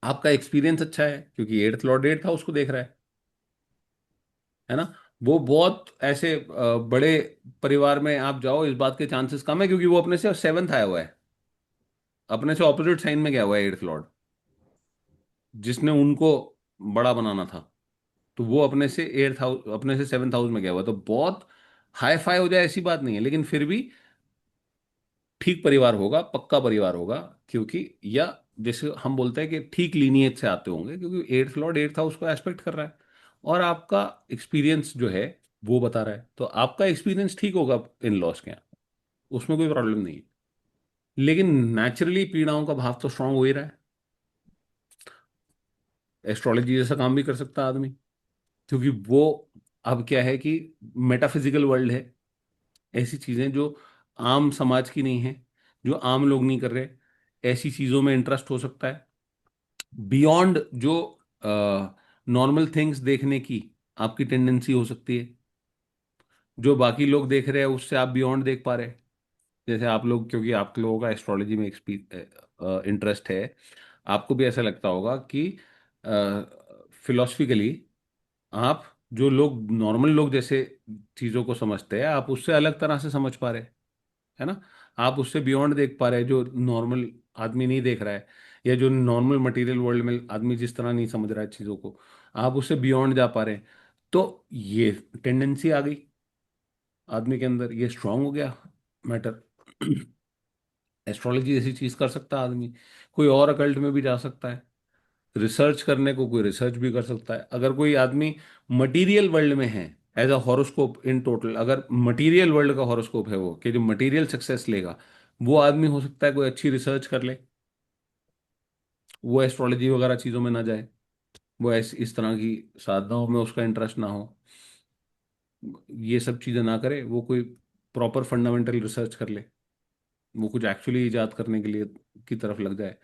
[SPEAKER 1] आपका एक्सपीरियंस अच्छा है क्योंकि एट्थ लॉर्ड एट्थ हाउस को देख रहा है ना। वो बहुत ऐसे बड़े परिवार में आप जाओ, इस बात के चांसेस कम है, क्योंकि वो अपने से सेवन्थ आया हुआ है, अपने से ऑपोजिट साइन में गया हुआ है एट्थ लॉर्ड, जिसने उनको बड़ा बनाना था। तो वो अपने से एट्थ हाउस, अपने से सेवन्थ हाउस में गया हुआ है। तो बहुत हाई फाई हो जाए ऐसी बात नहीं है, लेकिन फिर भी ठीक परिवार होगा, पक्का परिवार होगा, क्योंकि या जैसे हम बोलते हैं कि ठीक लीनिएज से आते होंगे, क्योंकि एट्थ लॉर्ड एट्थ हाउस को एस्पेक्ट कर रहा है, और आपका एक्सपीरियंस जो है वो बता रहा है, तो आपका एक्सपीरियंस ठीक होगा इन लॉस के यहाँ, उसमें कोई प्रॉब्लम नहीं है। लेकिन नेचुरली पीड़ाओं का भाव तो स्ट्रांग हो ही रहा है। एस्ट्रोलॉजी जैसा काम भी कर सकता है आदमी, क्योंकि वो अब क्या है कि मेटाफिजिकल वर्ल्ड है, ऐसी चीजें जो आम समाज की नहीं है, जो आम लोग नहीं कर रहे, ऐसी चीजों में इंटरेस्ट हो सकता है, बियॉन्ड जो नॉर्मल थिंग्स देखने की आपकी टेंडेंसी हो सकती है, जो बाकी लोग देख रहे हैं उससे आप बियॉन्ड देख पा रहे हैं। जैसे आप लोग, क्योंकि आप लोगों का एस्ट्रोलॉजी में इंटरेस्ट है, आपको भी ऐसा लगता होगा कि फिलोसफिकली आप जो लोग नॉर्मल लोग जैसे चीज़ों को समझते हैं, आप उससे अलग तरह से समझ पा रहे हैं, है ना। आप उससे बियॉन्ड देख पा रहे हैं जो नॉर्मल आदमी नहीं देख रहा है, या जो नॉर्मल मटेरियल वर्ल्ड में आदमी जिस तरह नहीं समझ रहा है चीज़ों को, आप उससे बियॉन्ड जा पा रहे हैं। तो ये टेंडेंसी आ गई आदमी के अंदर, ये स्ट्रांग हो गया मैटर। एस्ट्रोलॉजी ऐसी चीज कर सकता है आदमी, कोई और अकल्ट में भी जा सकता है, रिसर्च करने को कोई रिसर्च भी कर सकता है। अगर कोई आदमी मटेरियल वर्ल्ड में है, as a horoscope in total, अगर मटेरियल वर्ल्ड का हॉरोस्कोप है वो, कि जो मटेरियल सक्सेस लेगा, वो आदमी हो सकता है कोई अच्छी रिसर्च कर ले, वो एस्ट्रोलॉजी वगैरह चीज़ों में ना जाए, वो ऐसी इस तरह की साधनाओं में उसका इंटरेस्ट ना हो, ये सब चीज़ें ना करे, वो कोई प्रॉपर फंडामेंटल रिसर्च कर ले, वो कुछ एक्चुअली इजाद करने के लिए की तरफ लग जाए,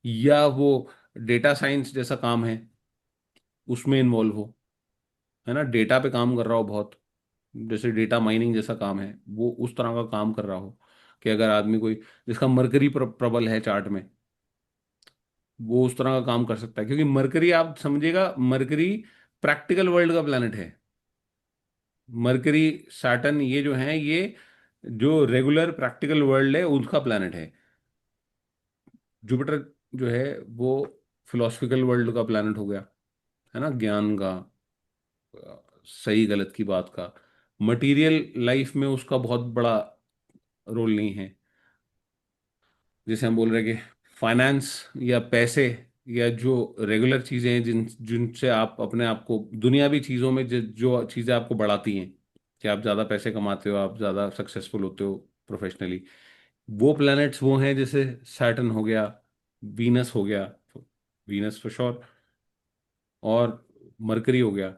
[SPEAKER 1] या वो डेटा साइंस जैसा काम है उसमें इन्वॉल्व हो, है ना, डेटा पे काम कर रहा हो बहुत, जैसे डेटा माइनिंग जैसा काम है, वो उस तरह का काम कर रहा हो कि अगर आदमी कोई जिसका मरकरी प्रबल है चार्ट में, वो उस तरह का काम कर सकता है। क्योंकि मरकरी, आप समझिएगा, मरकरी प्रैक्टिकल वर्ल्ड का प्लैनेट है। मरकरी, सैटर्न, ये जो है, ये जो रेगुलर प्रैक्टिकल वर्ल्ड है उसका प्लैनेट है। जुपिटर जो है वो फिलोसफिकल वर्ल्ड का प्लैनेट हो गया, है ना, ज्ञान का, सही गलत की बात का। मटेरियल लाइफ में उसका बहुत बड़ा रोल नहीं है। जैसे हम बोल रहे हैं कि फाइनेंस या पैसे या जो रेगुलर चीज़ें हैं जिनसे आप अपने आप को दुनियावी चीज़ों में जो चीज़ें आपको बढ़ाती हैं, कि आप ज़्यादा पैसे कमाते हो, आप ज़्यादा सक्सेसफुल होते हो प्रोफेशनली, वो प्लैनेट्स वो हैं। जैसे सैटर्न हो गया, वीनस हो गया, वीनस फॉर श्योर, और मरकरी हो गया।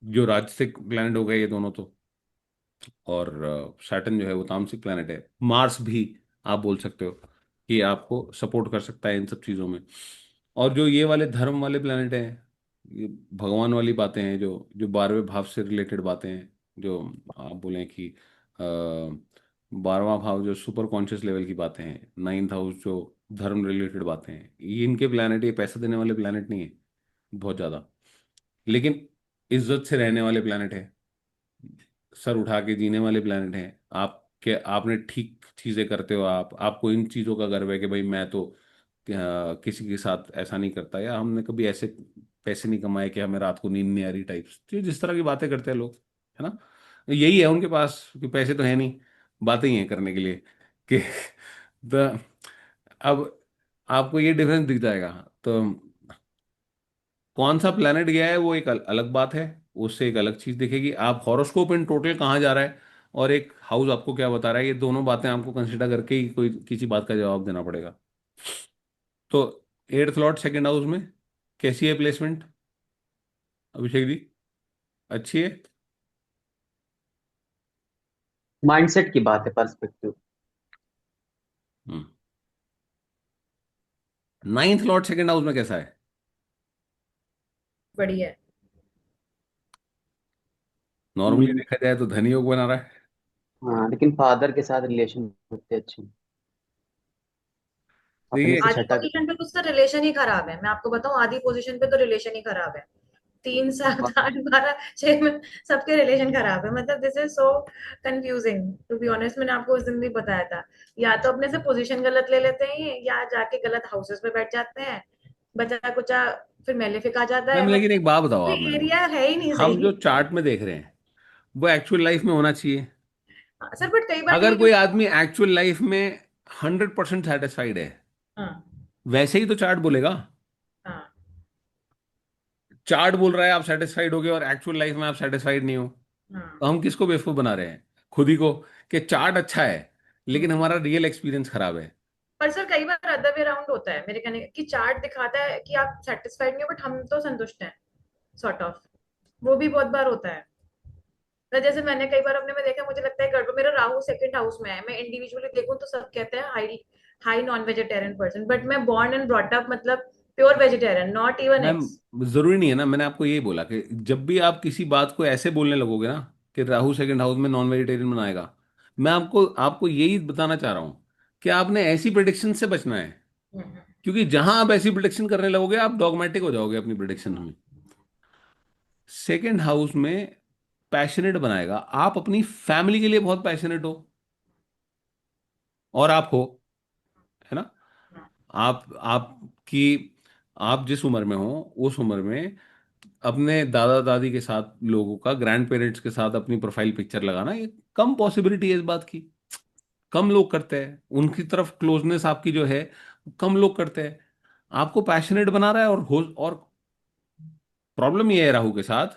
[SPEAKER 1] जो राजसिक प्लैनेट हो गए ये दोनों तो, और सैटर्न जो है वो तामसिक प्लैनेट है। मार्स भी आप बोल सकते हो कि आपको सपोर्ट कर सकता है इन सब चीज़ों में। और जो ये वाले धर्म वाले प्लैनेट हैं, ये भगवान वाली बातें हैं, जो जो 12वें भाव से रिलेटेड बातें हैं, जो आप बोलें कि 12वां भाव जो सुपर कॉन्शियस लेवल की बातें हैं, 9th हाउस जो धर्म रिलेटेड बातें हैं, ये इनके प्लैनेट, ये पैसा देने वाले प्लैनेट नहीं है बहुत ज़्यादा, लेकिन इज्जत से रहने वाले प्लैनेट है, सर उठा के जीने वाले प्लैनेट हैं। आपके आपने ठीक चीज़ें करते हो, आपको इन चीज़ों का गर्व है कि भाई मैं तो किसी के साथ ऐसा नहीं करता, या हमने कभी ऐसे पैसे नहीं कमाए कि हमें रात को नींद नहीं आ रही टाइप्स, तो जिस तरह की बातें करते हैं लोग, है ना, यही है उनके पास, कि पैसे तो है नहीं, बातें ही हैं करने के लिए कि तो अब आपको ये डिफरेंस दिख जाएगा। तो कौन सा प्लेनेट गया है वो एक अलग बात है, उससे एक अलग चीज दिखेगी। आप हॉरोस्कोप इन टोटल कहाँ जा रहा है और एक हाउस आपको क्या बता रहा है, ये दोनों बातें आपको कंसिडर करके ही कोई किसी बात का जवाब देना पड़ेगा। तो 8th लॉर्ड 2nd हाउस में कैसी है प्लेसमेंट अभिषेक जी? अच्छी है?
[SPEAKER 3] माइंडसेट की बात है, perspective.
[SPEAKER 1] 9th Lord 2nd house में कैसा है?
[SPEAKER 4] बढ़िया है।
[SPEAKER 1] नॉर्मली देखा जाए तो धनी योग बना रहा है।
[SPEAKER 3] हाँ, लेकिन फादर के साथ रिलेशन होते अच्छे, अपने
[SPEAKER 1] देखिए,
[SPEAKER 3] से
[SPEAKER 4] आधी
[SPEAKER 3] छठा।
[SPEAKER 4] पोजीशन पे तो उसका रिलेशन ही खराब है, मैं आपको बताऊं, आधी पोजीशन पे तो रिलेशन ही खराब है। 3 7 8 12 6 में सबके रिलेशन खराब है। मतलब this is so confusing to be honest. मैंने आपको उस दिन भी बताया था, या तो अपने से पोजीशन गलत ले लेते हैं ये, या जाके गलत हाउसेस में बैठ जाते हैं, बचा कुचा फिर मेलेफिक आ जाता है।
[SPEAKER 1] मैम लेकिन
[SPEAKER 4] मतलब
[SPEAKER 1] एक बात बताओ आप
[SPEAKER 4] कोई
[SPEAKER 1] मेरे को,
[SPEAKER 4] एरिया है ही नहीं
[SPEAKER 1] हम जो
[SPEAKER 4] सही।
[SPEAKER 1] चार्ट में देख रहे हैं वो एक्चुअल लाइफ में होना चाहिए।
[SPEAKER 4] सर बट कई बार
[SPEAKER 1] अगर
[SPEAKER 4] देखिए
[SPEAKER 1] कोई
[SPEAKER 4] क्योंकि
[SPEAKER 1] आदमी एक्चुअल लाइफ में 100% सेटिस्फाइड है,
[SPEAKER 4] हाँ
[SPEAKER 1] वैसे ही तो चार्ट बोलेगा।
[SPEAKER 4] हाँ
[SPEAKER 1] चार्ट बोल रहा है आप सेटिस्फाइड हो गए और एक्चुअल लाइफ में आप सेटिस्फाइड नहीं हो,
[SPEAKER 4] हाँ।
[SPEAKER 1] तो हम किसको बेवकूफ बना रहे हैं? खुद ही को, कि चार्ट अच्छा है लेकिन
[SPEAKER 4] हम्म।
[SPEAKER 1] हमारा रियल एक्सपीरियंस खराब है।
[SPEAKER 4] पर सर कई बार अदर वे राउंड होता है, मेरे कहने कि चार्ट दिखाता है कि आप सेटिस्फाइड नहीं हो बट हम तो संतुष्ट हैं, सॉर्ट ऑफ। वो भी बहुत बार होता है। तो जैसे मैंने कई बार अपने में देखा, मुझे लगता है गड़बड़, मेरा राहु 2nd हाउस में है, मैं इंडिविजुअली देखूं तो सब कहते हैं high high non vegetarian person, but मैं बॉर्न एंड ब्रॉट अप मतलब pure vegetarian, not even
[SPEAKER 1] ma'am
[SPEAKER 4] eggs.
[SPEAKER 1] जरूरी नहीं है ना, मैंने आपको यही बोला कि जब भी आप किसी बात को ऐसे बोलने लगोगे ना कि राहु 2nd हाउस में नॉन वेजिटेरियन बनाएगा, मैं आपको आपको यही बताना चाह रहा हूं कि आपने ऐसी प्रिडिक्शन से बचना है। क्योंकि जहां आप ऐसी प्रिडिक्शन करने लगोगे आप डॉगमेटिक हो जाओगे अपनी प्रिडिक्शन में। 2nd हाउस में पैशनेट बनाएगा, आप अपनी फैमिली के लिए बहुत पैशनेट हो, और आप हो, है ना, आपकी आप जिस उम्र में हो उस उम्र में अपने दादा दादी के साथ, लोगों का ग्रैंड पेरेंट्स के साथ अपनी प्रोफाइल पिक्चर लगाना, ये कम पॉसिबिलिटी है इस बात की। कम लोग करते हैं, उनकी तरफ क्लोजनेस आपकी जो है कम लोग करते हैं। आपको पैशनेट बना रहा है, और प्रॉब्लम ये है राहु के साथ,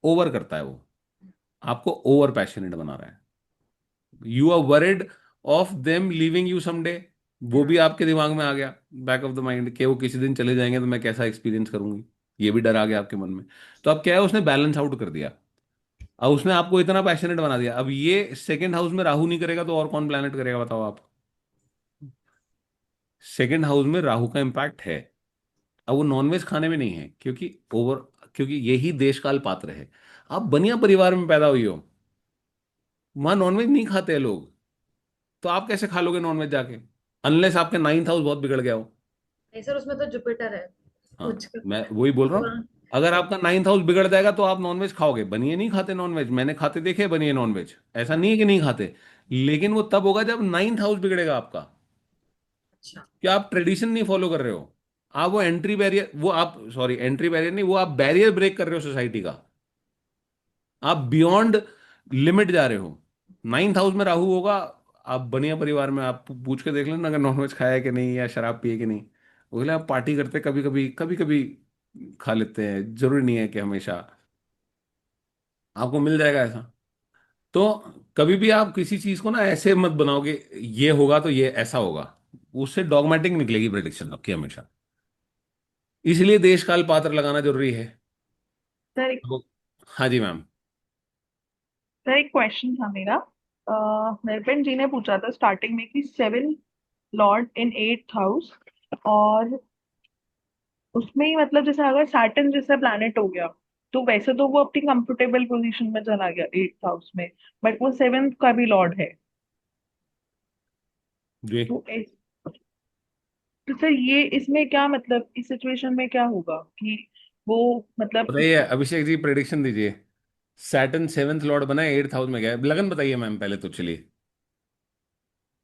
[SPEAKER 1] ओवर करता है वो, आपको ओवर पैशनेट बना रहा है। You are worried of them leaving you someday, वो भी आपके दिमाग में आ गया, बैक ऑफ द माइंड, कि वो किसी दिन चले जाएंगे तो मैं कैसा एक्सपीरियंस करूंगी, ये भी डर आ गया आपके मन में। तो अब क्या है, उसने बैलेंस आउट कर दिया। अब उसने आपको इतना पैशनेट बना दिया, अब ये 2nd हाउस में राहु नहीं करेगा तो और कौन प्लैनेट करेगा बताओ आप? 2nd हाउस में राहु का इम्पैक्ट है। अब वो नॉनवेज खाने में नहीं है, क्योंकि यही देश काल पात्र है। आप बनिया परिवार में पैदा हुई हो, वहां नॉनवेज नहीं खाते हैं लोग, तो आप कैसे खा लोगे नॉनवेज जाके, अनलेस आपके नाइन्थ हाउस बहुत बिगड़ गया हो।
[SPEAKER 4] नहीं सर, उसमें तो जुपिटर है
[SPEAKER 1] हाँ,
[SPEAKER 4] कुछ।
[SPEAKER 1] मैं वही बोल रहा हूँ।
[SPEAKER 4] वहाँ
[SPEAKER 1] अगर आपका नाइन्थ हाउस बिगड़ जाएगा तो आप नॉनवेज खाओगे। बनिए नहीं खाते नॉनवेज, मैंने खाते देखे बनिए नॉनवेज, ऐसा नहीं है कि नहीं खाते, लेकिन वो तब होगा जब नाइन्थ हाउस बिगड़ेगा आपका।
[SPEAKER 4] अच्छा।
[SPEAKER 1] कि आप ट्रेडिशन नहीं फॉलो कर रहे हो, आप वो एंट्री बैरियर, वो आप सॉरी एंट्री बैरियर नहीं, वो आप बैरियर ब्रेक कर रहे हो सोसाइटी का, आप बियॉन्ड लिमिट जा रहे हो। नाइन्थ हाउस में राहु होगा, आप बनिया परिवार में, आप पूछ के देख लेना अगर नॉनवेज खाया है कि नहीं या शराब पिए कि नहीं। वो बोले आप पार्टी करते कभी कभी, कभी कभी खा लेते हैं, जरूरी नहीं है कि हमेशा। आपको मिल जाएगा ऐसा। तो कभी भी आप किसी चीज को ना ऐसे मत बनाओगे, ये होगा तो ये ऐसा होगा, उससे डॉगमेटिक निकलेगी प्रेडिक्शन आपकी हमेशा। इसलिए देश काल पात्र लगाना जरूरी है।
[SPEAKER 2] सर
[SPEAKER 1] तो हाँ जी मैम।
[SPEAKER 2] सर एक क्वेश्चन था मेरा। मेरे फ्रेंड जी ने पूछा था स्टार्टिंग में कि 7 लॉर्ड इन 8th हाउस, और उसमें ही मतलब जैसे अगर सैटर्न जैसा प्लैनेट हो गया, तो वैसे तो वो अपनी कंफर्टेबल पोजीशन में चला गया 8th हाउस में, बट वो 7th का भी लॉर्ड है।
[SPEAKER 1] जी
[SPEAKER 2] तो तो सर ये इसमें क्या मतलब, इस सिचुएशन में क्या होगा कि वो मतलब
[SPEAKER 1] बताइए अभिषेक जी, प्रेडिक्शन दीजिए। सैटर्न सेवेंथ लॉर्ड बना है, एट्थ हाउस में गया है, लगन बताइए मैम पहले तो चलिए।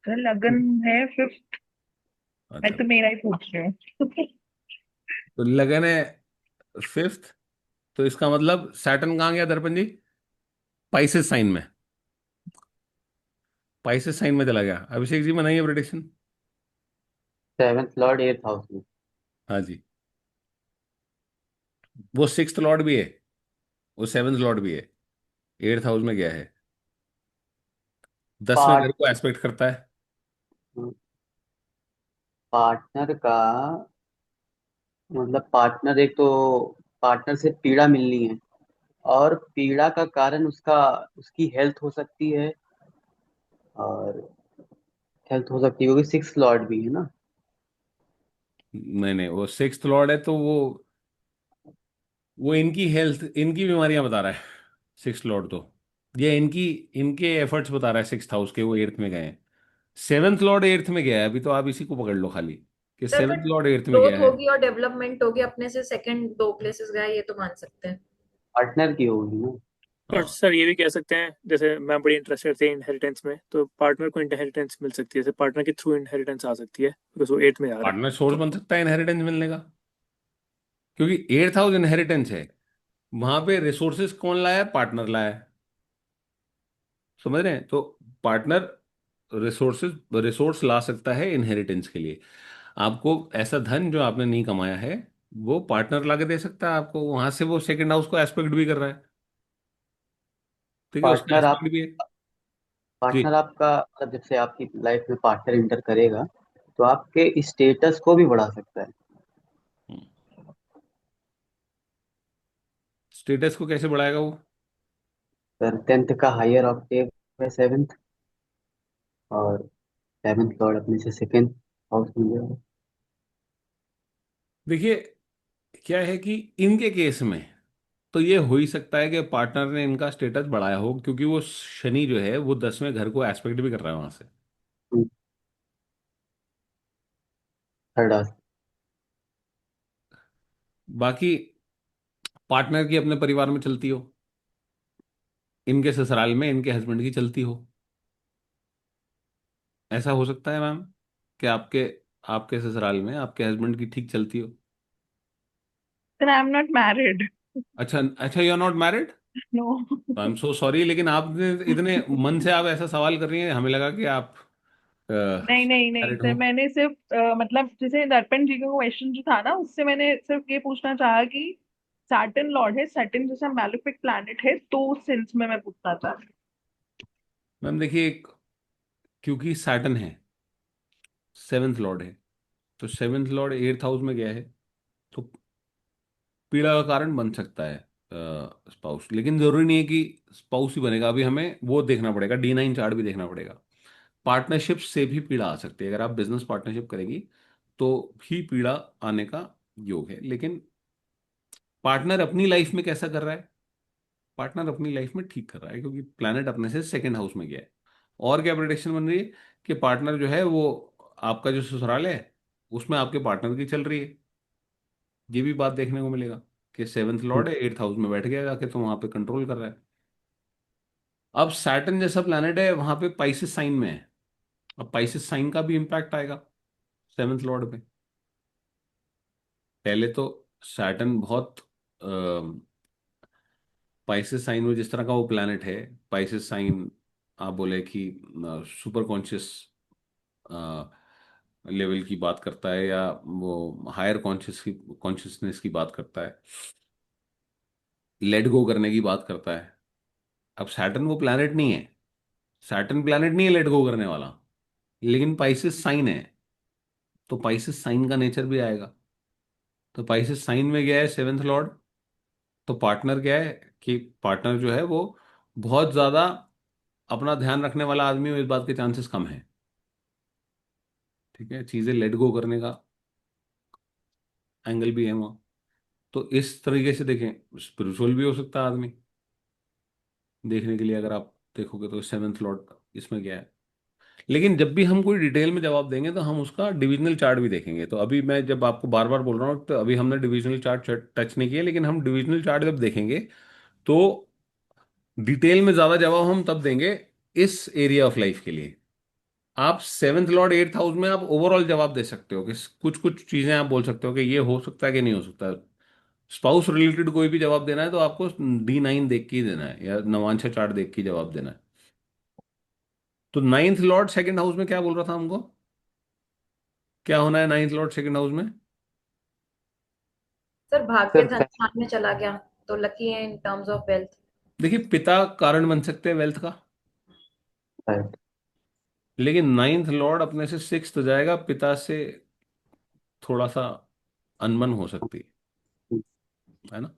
[SPEAKER 2] सर लगन है 5th। मैं
[SPEAKER 1] अच्छा,
[SPEAKER 2] तो मेरा ही पूछ रही हूँ।
[SPEAKER 1] तो लगन है फिफ्थ, तो इसका मतलब सैटर्न कहाँ गया दर्पण जी? पाइसेस साइन में, पाइसेस साइन में चला गया। अभिषेक जी बनाइए prediction.
[SPEAKER 3] 7th Lord 8th house में।
[SPEAKER 1] हाँ जी, वो सिक्स्थ लॉर्ड भी है, वो सेवन्थ लॉर्ड भी है, एट्थ हाउस में गया है, 10वें घर
[SPEAKER 3] पार्ट
[SPEAKER 1] को एस्पेक्ट करता है।
[SPEAKER 3] पार्टनर का मतलब, पार्टनर एक तो पार्टनर से पीड़ा मिलनी है, और पीड़ा का कारण उसका उसकी हेल्थ हो सकती है, और हेल्थ हो सकती है क्योंकि 6th लॉर्ड भी है ना।
[SPEAKER 1] नहीं नहीं, वो सिक्स्थ लॉर्ड है तो वो इनकी हेल्थ, इनकी बीमारियां बता रहा है सिक्स्थ लॉर्ड तो, ये इनकी, इनके एफर्ट्स बता रहा है सिक्स्थ हाउस के, वो एट्थ में गए हैं। सेवन्थ लॉर्ड एट्थ में गया है, अभी तो आप इसी को पकड़ लो खाली, कि
[SPEAKER 4] सर फिर
[SPEAKER 1] सेवन्थ लॉर्ड एट्थ में गया
[SPEAKER 4] ग्रोथ
[SPEAKER 1] है।
[SPEAKER 4] होगी और डेवलपमेंट होगी, अपने से सेकंड 2 प्लेसेस गया, ये तो मान सकते हैं।
[SPEAKER 3] पार्टनर की होगी ना।
[SPEAKER 5] और
[SPEAKER 1] हाँ,
[SPEAKER 5] सर ये भी कह सकते हैं, जैसे मैं बड़ी इंटरेस्टेड थी इनहेरिटेंस में, तो पार्टनर को इनहेरिटेंस मिल सकती है, जैसे पार्टनर के थ्रू इनहेरिटेंस आ सकती है बिकॉज वो 8th में जा रहा है।
[SPEAKER 1] पार्टनर सोर्स
[SPEAKER 5] तो
[SPEAKER 1] बन सकता है इनहेरिटेंस मिलने का, क्योंकि एट्थ हाउस इनहेरिटेंस है, वहां पे रिसोर्सेज कौन लाया है? पार्टनर लाया है। समझ रहे हैं? तो पार्टनर रिसोर्सेज, रिसोर्स ला सकता है इनहेरिटेंस के लिए। आपको ऐसा धन जो आपने नहीं कमाया है, वो पार्टनर ला के दे सकता है आपको, वहां से वो सेकंड हाउस को एस्पेक्ट भी कर रहा है। ठीक है, उसका
[SPEAKER 3] पार्टनर आप
[SPEAKER 1] एस्पेक्ट भी है। जी,
[SPEAKER 3] पार्टनर आपका मतलब, जब से आपकी लाइफ में पार्टनर इंटर करेगा तो आपके स्टेटस को भी बढ़ा सकता है।
[SPEAKER 1] स्टेटस को कैसे बढ़ाएगा वो?
[SPEAKER 3] सर 10th का हायर ऑक्टेव है 7th, और 7th लॉर्ड अपने से सेकंड हाउस में गया।
[SPEAKER 1] देखिए, क्या है कि इनके केस में तो ये हो ही सकता है कि पार्टनर ने इनका स्टेटस बढ़ाया हो, क्योंकि वो शनि जो है वो 10वें घर को एस्पेक्ट भी कर रहा है वहां से।
[SPEAKER 3] Third house.
[SPEAKER 1] बाकी पार्टनर की अपने परिवार में चलती हो, इनके ससुराल में इनके हस्बैंड की चलती हो, ऐसा हो सकता है मैम कि आपके, आपके ससुराल में आपके हस्बैंड की ठीक चलती हो।
[SPEAKER 2] Sir I am not married.
[SPEAKER 1] अच्छा अच्छा, you are not married?
[SPEAKER 2] No.
[SPEAKER 1] I am so sorry, लेकिन आपने इतने मन से आप ऐसा सवाल कर रही हैं, हमें लगा कि आप
[SPEAKER 2] नहीं नहीं नहीं
[SPEAKER 1] मैरिड
[SPEAKER 2] सर,
[SPEAKER 1] हो।
[SPEAKER 2] मैंने सिर्फ मतलब जैसे दर्पण जी का क्वेश्चन जो था ना, उससे मैंने सिर्फ ये पूछना चाहा कि सैटर्न लॉर्ड है, सैटर्न जैसा मैलेफिक प्लैनेट है, तो उस सेंस में मैं पूछना चाह रही
[SPEAKER 1] मैम देखिए, क्योंकि सैटर्न है, सेवेंथ लॉर्ड है, तो सेवेंथ लॉर्ड एट्थ हाउस में गया है, तो पीड़ा का कारण बन सकता है स्पाउस, लेकिन जरूरी नहीं है कि स्पाउस ही बनेगा। अभी हमें वो देखना पड़ेगा, D9 चार्ट भी देखना पड़ेगा। पार्टनरशिप से भी पीड़ा आ सकती है, अगर आप बिजनेस पार्टनरशिप करेंगी तो भी पीड़ा आने का योग है, लेकिन पार्टनर अपनी लाइफ में कैसा कर रहा है, पार्टनर अपनी लाइफ में ठीक कर रहा है, क्योंकि प्लैनेट अपने से सेकंड हाउस में गया है। और क्या प्रेडिक्शन बन रही है कि पार्टनर जो है वो, आपका जो ससुराल है उसमें आपके पार्टनर की चल रही है। ये भी बात देखने को मिलेगा कि सेवन्थ लॉर्ड है, एट्थ हाउस में बैठ गया जाके, तो वहां पे कंट्रोल कर रहा है। अब सैटर्न जैसा प्लैनेट है वहां पे पाइसिस साइन में है। अब पाइसिस साइन का भी इम्पैक्ट आएगा सेवन्थ लॉर्ड पे। पहले तो सैटर्न बहुत, पाइसेस साइन में जिस तरह का वो प्लैनेट है, पाइसेस साइन, आप बोले कि सुपर कॉन्शियस लेवल की बात करता है, या वो हायर कॉन्शियसनेस की बात करता है, लेट गो करने की बात करता है। अब सैटर्न वो प्लैनेट नहीं है, सैटर्न प्लैनेट नहीं है लेट गो करने वाला, लेकिन पाइसेस साइन है, तो पाइसेस साइन का नेचर भी आएगा। तो पाइसेस साइन में गया है सेवेंथ लॉर्ड, तो पार्टनर क्या है कि पार्टनर जो है वो बहुत ज्यादा अपना ध्यान रखने वाला आदमी हो, इस बात के चांसेस कम है। ठीक है, चीजें लेट गो करने का एंगल भी है वहाँ। तो इस तरीके से देखें, स्पिरिचुअल भी हो सकता है आदमी देखने के लिए, अगर आप देखोगे तो सेवेंथ लॉर्ड इसमें क्या है। लेकिन जब भी हम कोई डिटेल में जवाब देंगे तो हम उसका डिविजनल चार्ट भी देखेंगे। तो अभी मैं जब आपको बार बार बोल रहा हूँ, तो अभी हमने डिविजनल चार्ट टच नहीं किया, लेकिन हम डिविजनल चार्ट जब देखेंगे तो डिटेल में ज्यादा जवाब हम तब देंगे इस एरिया ऑफ लाइफ के लिए। आप सेवेंथ लॉर्ड एट्थ हाउस में आप ओवरऑल जवाब दे सकते हो कि कुछ कुछ चीजें आप बोल सकते हो कि ये हो सकता है कि नहीं हो सकता। स्पाउस रिलेटेड कोई भी जवाब देना है तो आपको D9 देख के ही देना है, या नवांशा चार्ट देख के ही जवाब देना है। तो नाइन्थ लॉर्ड सेकंड हाउस में क्या बोल रहा था हमको, क्या होना है नाइन्थ लॉर्ड सेकंड हाउस में?
[SPEAKER 4] सर भाग्य
[SPEAKER 3] सर
[SPEAKER 4] धन स्थान में चला गया तो लकी है इन टर्म्स ऑफ वेल्थ।
[SPEAKER 1] देखिए, पिता कारण बन सकते हैं वेल्थ का,
[SPEAKER 3] राइट।
[SPEAKER 1] लेकिन नाइन्थ लॉर्ड अपने से सिक्स्थ जाएगा, पिता से थोड़ा सा अनबन हो सकती है ना।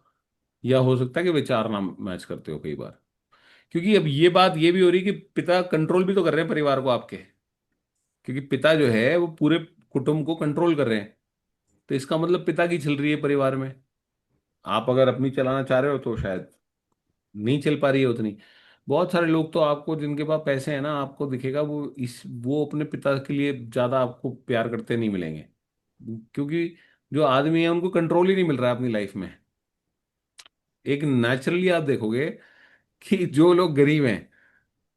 [SPEAKER 1] या हो सकता है कि विचार ना मैच करते हो कई बार, क्योंकि अब ये बात ये भी हो रही है कि पिता कंट्रोल भी तो कर रहे हैं परिवार को आपके, क्योंकि पिता जो है वो पूरे कुटुंब को कंट्रोल कर रहे हैं। तो इसका मतलब पिता की चल रही है परिवार में। आप अगर अपनी चलाना चाह रहे हो तो शायद नहीं चल पा रही है उतनी। बहुत सारे लोग तो आपको जिनके पास पैसे हैं ना, आपको दिखेगा वो अपने पिता के लिए ज्यादा आपको प्यार करते नहीं मिलेंगे, क्योंकि जो आदमी है उनको कंट्रोल ही नहीं मिल रहा है अपनी लाइफ में। एक नेचुरली आप देखोगे कि जो लोग गरीब हैं,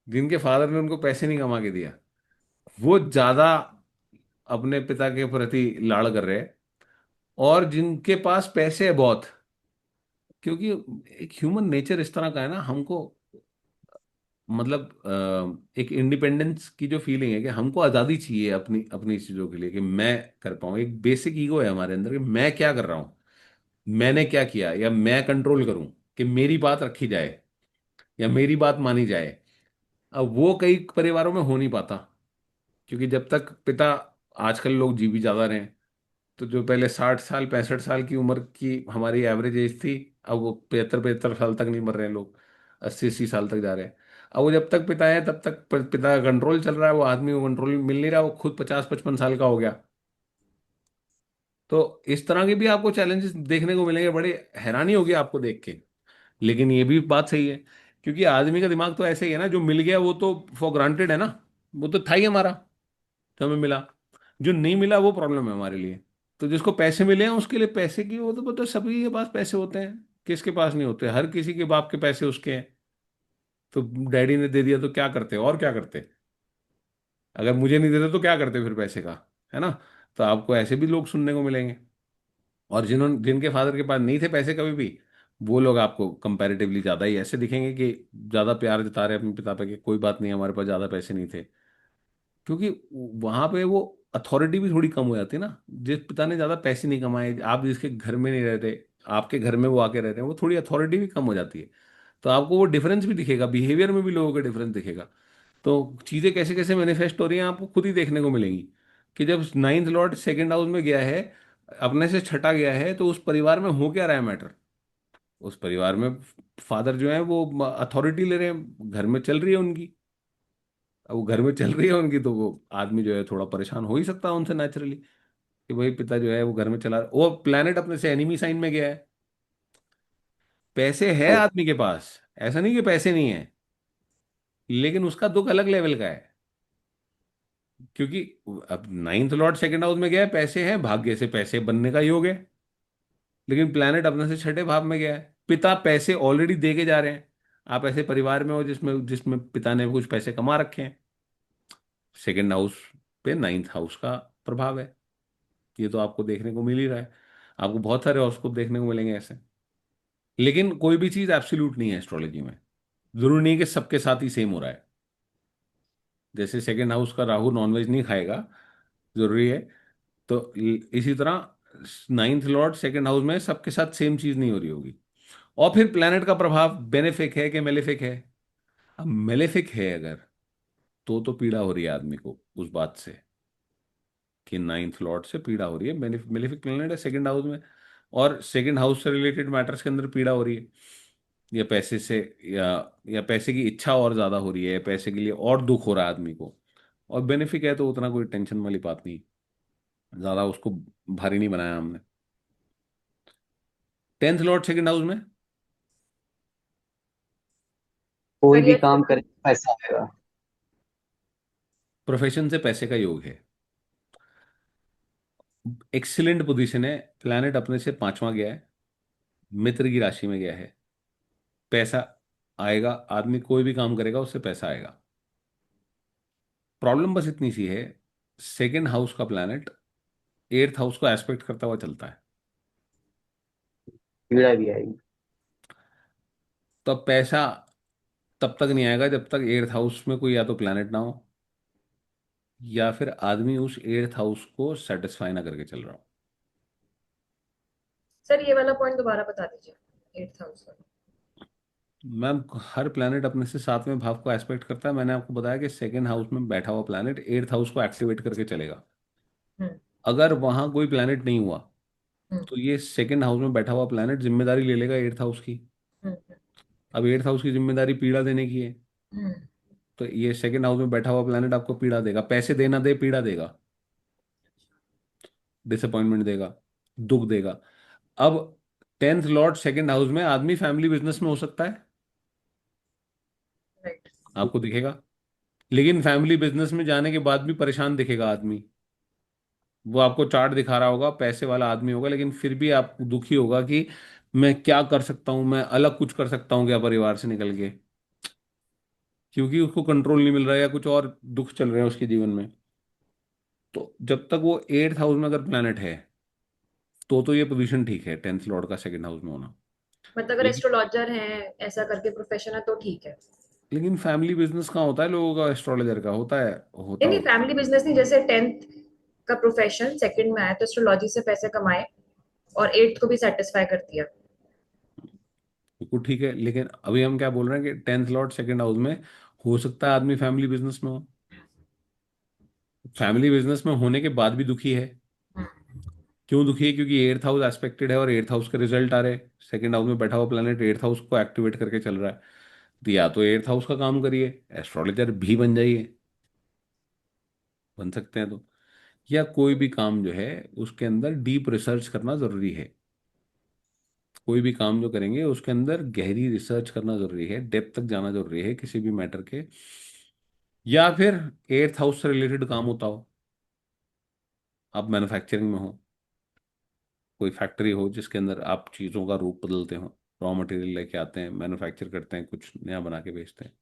[SPEAKER 1] जिनके फादर ने उनको पैसे नहीं कमा के दिया, वो ज्यादा अपने पिता के प्रति लाड़ कर रहे हैं। और जिनके पास पैसे है बहुत, क्योंकि एक ह्यूमन नेचर इस तरह का है ना, हमको मतलब एक इंडिपेंडेंस की जो फीलिंग है कि हमको आज़ादी चाहिए अपनी अपनी चीज़ों के लिए, कि मैं कर पाऊँ। एक बेसिक ईगो है हमारे अंदर कि मैं क्या कर रहा हूँ, मैंने क्या किया, या मैं कंट्रोल करूँ कि मेरी बात रखी जाए या मेरी बात मानी जाए। अब वो कई परिवारों में हो नहीं पाता, क्योंकि जब तक पिता, आजकल लोग जी भी ज़्यादा रहे हैं, तो जो पहले 60 साल 65 साल की उम्र की हमारी एवरेज एज थी, अब वो 75 75 साल तक नहीं मर रहे हैं लोग, 80 80 साल तक जा रहे हैं। अब वो जब तक पिता है तब तक पिता का कंट्रोल चल रहा है, वो आदमी को कंट्रोल मिल नहीं रहा, वो खुद 50 55 साल का हो गया। तो इस तरह के भी आपको चैलेंजेस देखने को मिलेंगे, बड़े हैरानी होगी आपको देख के। लेकिन ये भी बात सही है, क्योंकि आदमी का दिमाग तो ऐसे ही है ना, जो मिल गया वो तो फॉर ग्रांटेड है ना, वो तो था ही हमारा, तो हमें मिला। जो नहीं मिला वो प्रॉब्लम है हमारे लिए। तो जिसको पैसे मिले हैं उसके लिए पैसे की, वो तो सभी के पास पैसे होते हैं, किसके पास नहीं होते? हर किसी के बाप के पैसे उसके हैं। तो डैडी ने दे दिया तो क्या करते और क्या करते? अगर मुझे नहीं देते तो क्या करते फिर पैसे का, है ना। तो आपको ऐसे भी लोग सुनने को मिलेंगे। और जिनके फादर के पास नहीं थे पैसे कभी भी, वो लोग आपको कंपैरेटिवली ज़्यादा ही ऐसे दिखेंगे कि ज़्यादा प्यार जता रहे अपने पिता पे कि कोई बात नहीं, हमारे पास ज़्यादा पैसे नहीं थे। क्योंकि वहां पे वो अथॉरिटी भी थोड़ी कम हो जाती है ना। जिस पिता ने ज्यादा पैसे नहीं कमाए, आप जिसके घर में नहीं रहते, आपके घर में वो आके रहते हैं, वो थोड़ी अथॉरिटी भी कम हो जाती है। तो आपको वो डिफरेंस भी दिखेगा, बिहेवियर में भी लोगों का डिफरेंस दिखेगा। तो चीजें कैसे कैसे मैनिफेस्ट हो रही हैं आपको खुद ही देखने को मिलेंगी। कि जब नाइन्थ लॉर्ड सेकंड हाउस में गया है, अपने से छठा गया है, तो उस परिवार में हो क्या रहा है मैटर। उस परिवार में फादर जो है वो अथॉरिटी ले रहे हैं, घर में चल रही है उनकी। अब वो घर में चल रही है उनकी, तो वो आदमी जो है थोड़ा परेशान हो ही सकता है उनसे नेचुरली, कि भाई पिता जो है वो घर में चला, वो प्लेनेट अपने से एनिमी साइन में गया है। पैसे है आदमी के पास, ऐसा नहीं कि पैसे नहीं है, लेकिन उसका दुख अलग लेवल का है। क्योंकि अब नाइन्थ लॉर्ड सेकंड हाउस में गया है, पैसे हैं, भाग्य से पैसे बनने का योग है, लेकिन प्लैनेट अपने से छठे भाव में गया है। पिता पैसे ऑलरेडी दे के जा रहे हैं। आप ऐसे परिवार में हो जिसमें जिसमें पिता ने कुछ पैसे कमा रखे हैं, सेकंड हाउस पे नाइन्थ हाउस का प्रभाव है। ये तो आपको देखने को मिल ही रहा है। आपको बहुत सारे हॉरोस्कोप देखने को मिलेंगे ऐसे। लेकिन कोई भी चीज एब्सोल्यूट नहीं है एस्ट्रोलॉजी में। जरूरी नहीं है कि सबके साथ ही सेम हो रहा है। जैसे सेकंड हाउस का राहु नॉनवेज नहीं खाएगा, जरूरी है, तो इसी तरह नाइन्थ लॉर्ड सेकंड हाउस में सबके साथ सेम चीज नहीं हो रही होगी। और फिर प्लैनेट का प्रभाव बेनिफिक है कि मेलेफिक है? अब मेलेफिक है अगर, तो पीड़ा हो रही है आदमी को उस बात से कि नाइन्थ लॉर्ड से पीड़ा हो रही है। मेलेफिक प्लैनेट है सेकंड हाउस में, और सेकंड हाउस से रिलेटेड मैटर्स के अंदर पीड़ा हो रही है, या पैसे से, या या पैसे की इच्छा और ज्यादा हो रही है, पैसे के लिए और दुख हो रहा है आदमी को। और बेनिफिक है तो उतना कोई टेंशन वाली बात नहीं, ज्यादा उसको भारी नहीं बनाया हमने। टेंथ लॉर्ड सेकंड हाउस में
[SPEAKER 3] कोई भी
[SPEAKER 4] करियर
[SPEAKER 3] काम करे पैसा आएगा।
[SPEAKER 1] प्रोफेशन से पैसे का योग है। एक्सीलेंट पोजीशन है। प्लैनेट अपने से पांचवा गया है, मित्र की राशि में गया है। पैसा आएगा, आदमी कोई भी काम करेगा उससे पैसा आएगा। प्रॉब्लम बस इतनी सी है, सेकंड हाउस का प्लैनेट एट्थ हाउस को एस्पेक्ट करता हुआ चलता है।
[SPEAKER 3] पीड़ा भी आएगी।
[SPEAKER 1] तो अब पैसा तब तक नहीं आएगा जब तक एट्थ हाउस में कोई या तो प्लैनेट ना हो, या फिर आदमी उस एट्थ हाउस को सेटिस्फाई ना करके चल रहा हो।
[SPEAKER 4] सर ये वाला पॉइंट दोबारा बता दीजिए, 8th हाउस का।
[SPEAKER 1] मैम, हर प्लैनेट अपने से सातवें भाव को एस्पेक्ट करता है। मैंने आपको बताया कि सेकंड हाउस में बैठा हुआ प्लैनेट एट्थ हाउस को एक्टिवेट करके चलेगा।
[SPEAKER 4] हम्म
[SPEAKER 1] अगर वहां कोई प्लैनेट नहीं हुआ,
[SPEAKER 4] हम्म
[SPEAKER 1] तो ये सेकंड हाउस में बैठा हुआ प्लैनेट जिम्मेदारी ले लेगा एट्थ हाउस की।
[SPEAKER 4] हम्म
[SPEAKER 1] अब एट्थ हाउस की जिम्मेदारी पीड़ा देने की है,
[SPEAKER 4] हम्म
[SPEAKER 1] तो ये सेकंड हाउस में बैठा हुआ प्लैनेट आपको पीड़ा देगा। पैसे देना दे, पीड़ा देगा, डिसअपॉइंटमेंट देगा, दुख देगा। अब टेंथ लॉर्ड सेकंड हाउस में आदमी फैमिली बिजनेस में हो सकता है,
[SPEAKER 4] राइट।
[SPEAKER 1] आपको दिखेगा। लेकिन फैमिली बिजनेस में जाने के बाद भी परेशान दिखेगा आदमी। वो आपको चार्ट दिखा रहा होगा, पैसे वाला आदमी होगा, लेकिन फिर भी आप दुखी होगा कि मैं क्या कर सकता हूं, मैं अलग कुछ कर सकता हूं क्या परिवार से निकल के, क्योंकि उसको कंट्रोल नहीं मिल रहा है या कुछ और दुख चल रहे हैं उसके जीवन में। तो जब तक वो एट्थ हाउस में अगर प्लैनेट है, तो ये पोजीशन ठीक है टेंथ लॉर्ड का सेकंड हाउस में होना।
[SPEAKER 4] मतलब अगर
[SPEAKER 1] लेकिन
[SPEAKER 4] एस्ट्रोलॉजर हैं, ऐसा करके प्रोफेशन है तो ठीक है।
[SPEAKER 1] लेकिन फैमिली बिजनेस कहाँ होता है लोगों का, एस्ट्रोलॉजर का होता है, होता
[SPEAKER 4] नहीं नहीं,
[SPEAKER 1] होता
[SPEAKER 4] फैमिली बिजनेस नहीं, जैसे 10th का प्रोफेशन सेकंड में आया तो एस्ट्रोलॉजी से पैसे कमाए और 8th को भी सेटिस्फाई कर दिया।
[SPEAKER 1] बिल्कुल ठीक है। लेकिन अभी हम क्या बोल रहे हैं कि टेंथ लॉर्ड सेकंड हाउस में हो सकता है आदमी फैमिली बिजनेस में हो। फैमिली बिजनेस में होने के बाद भी दुखी है। क्यों दुखी है? क्योंकि एट्थ हाउस एस्पेक्टेड है और एट्थ हाउस के रिजल्ट आ रहे हैं। सेकंड हाउस में बैठा हुआ प्लैनेट एट्थ हाउस को एक्टिवेट करके चल रहा है। तो या तो एट्थ हाउस का काम करिए, एस्ट्रोलॉजर भी बन जाइए, बन सकते हैं तो। या कोई भी काम जो है उसके अंदर डीप रिसर्च करना जरूरी है। कोई भी काम जो करेंगे उसके अंदर गहरी रिसर्च करना जरूरी है, डेप्थ तक जाना जरूरी है किसी भी मैटर के। या फिर एट्थ हाउस से रिलेटेड काम होता हो, आप मैन्युफैक्चरिंग में हो, कोई फैक्ट्री हो जिसके अंदर आप चीज़ों का रूप बदलते हो, रॉ मटेरियल लेके आते हैं, मैन्युफैक्चर करते हैं, कुछ नया बना के बेचते हैं।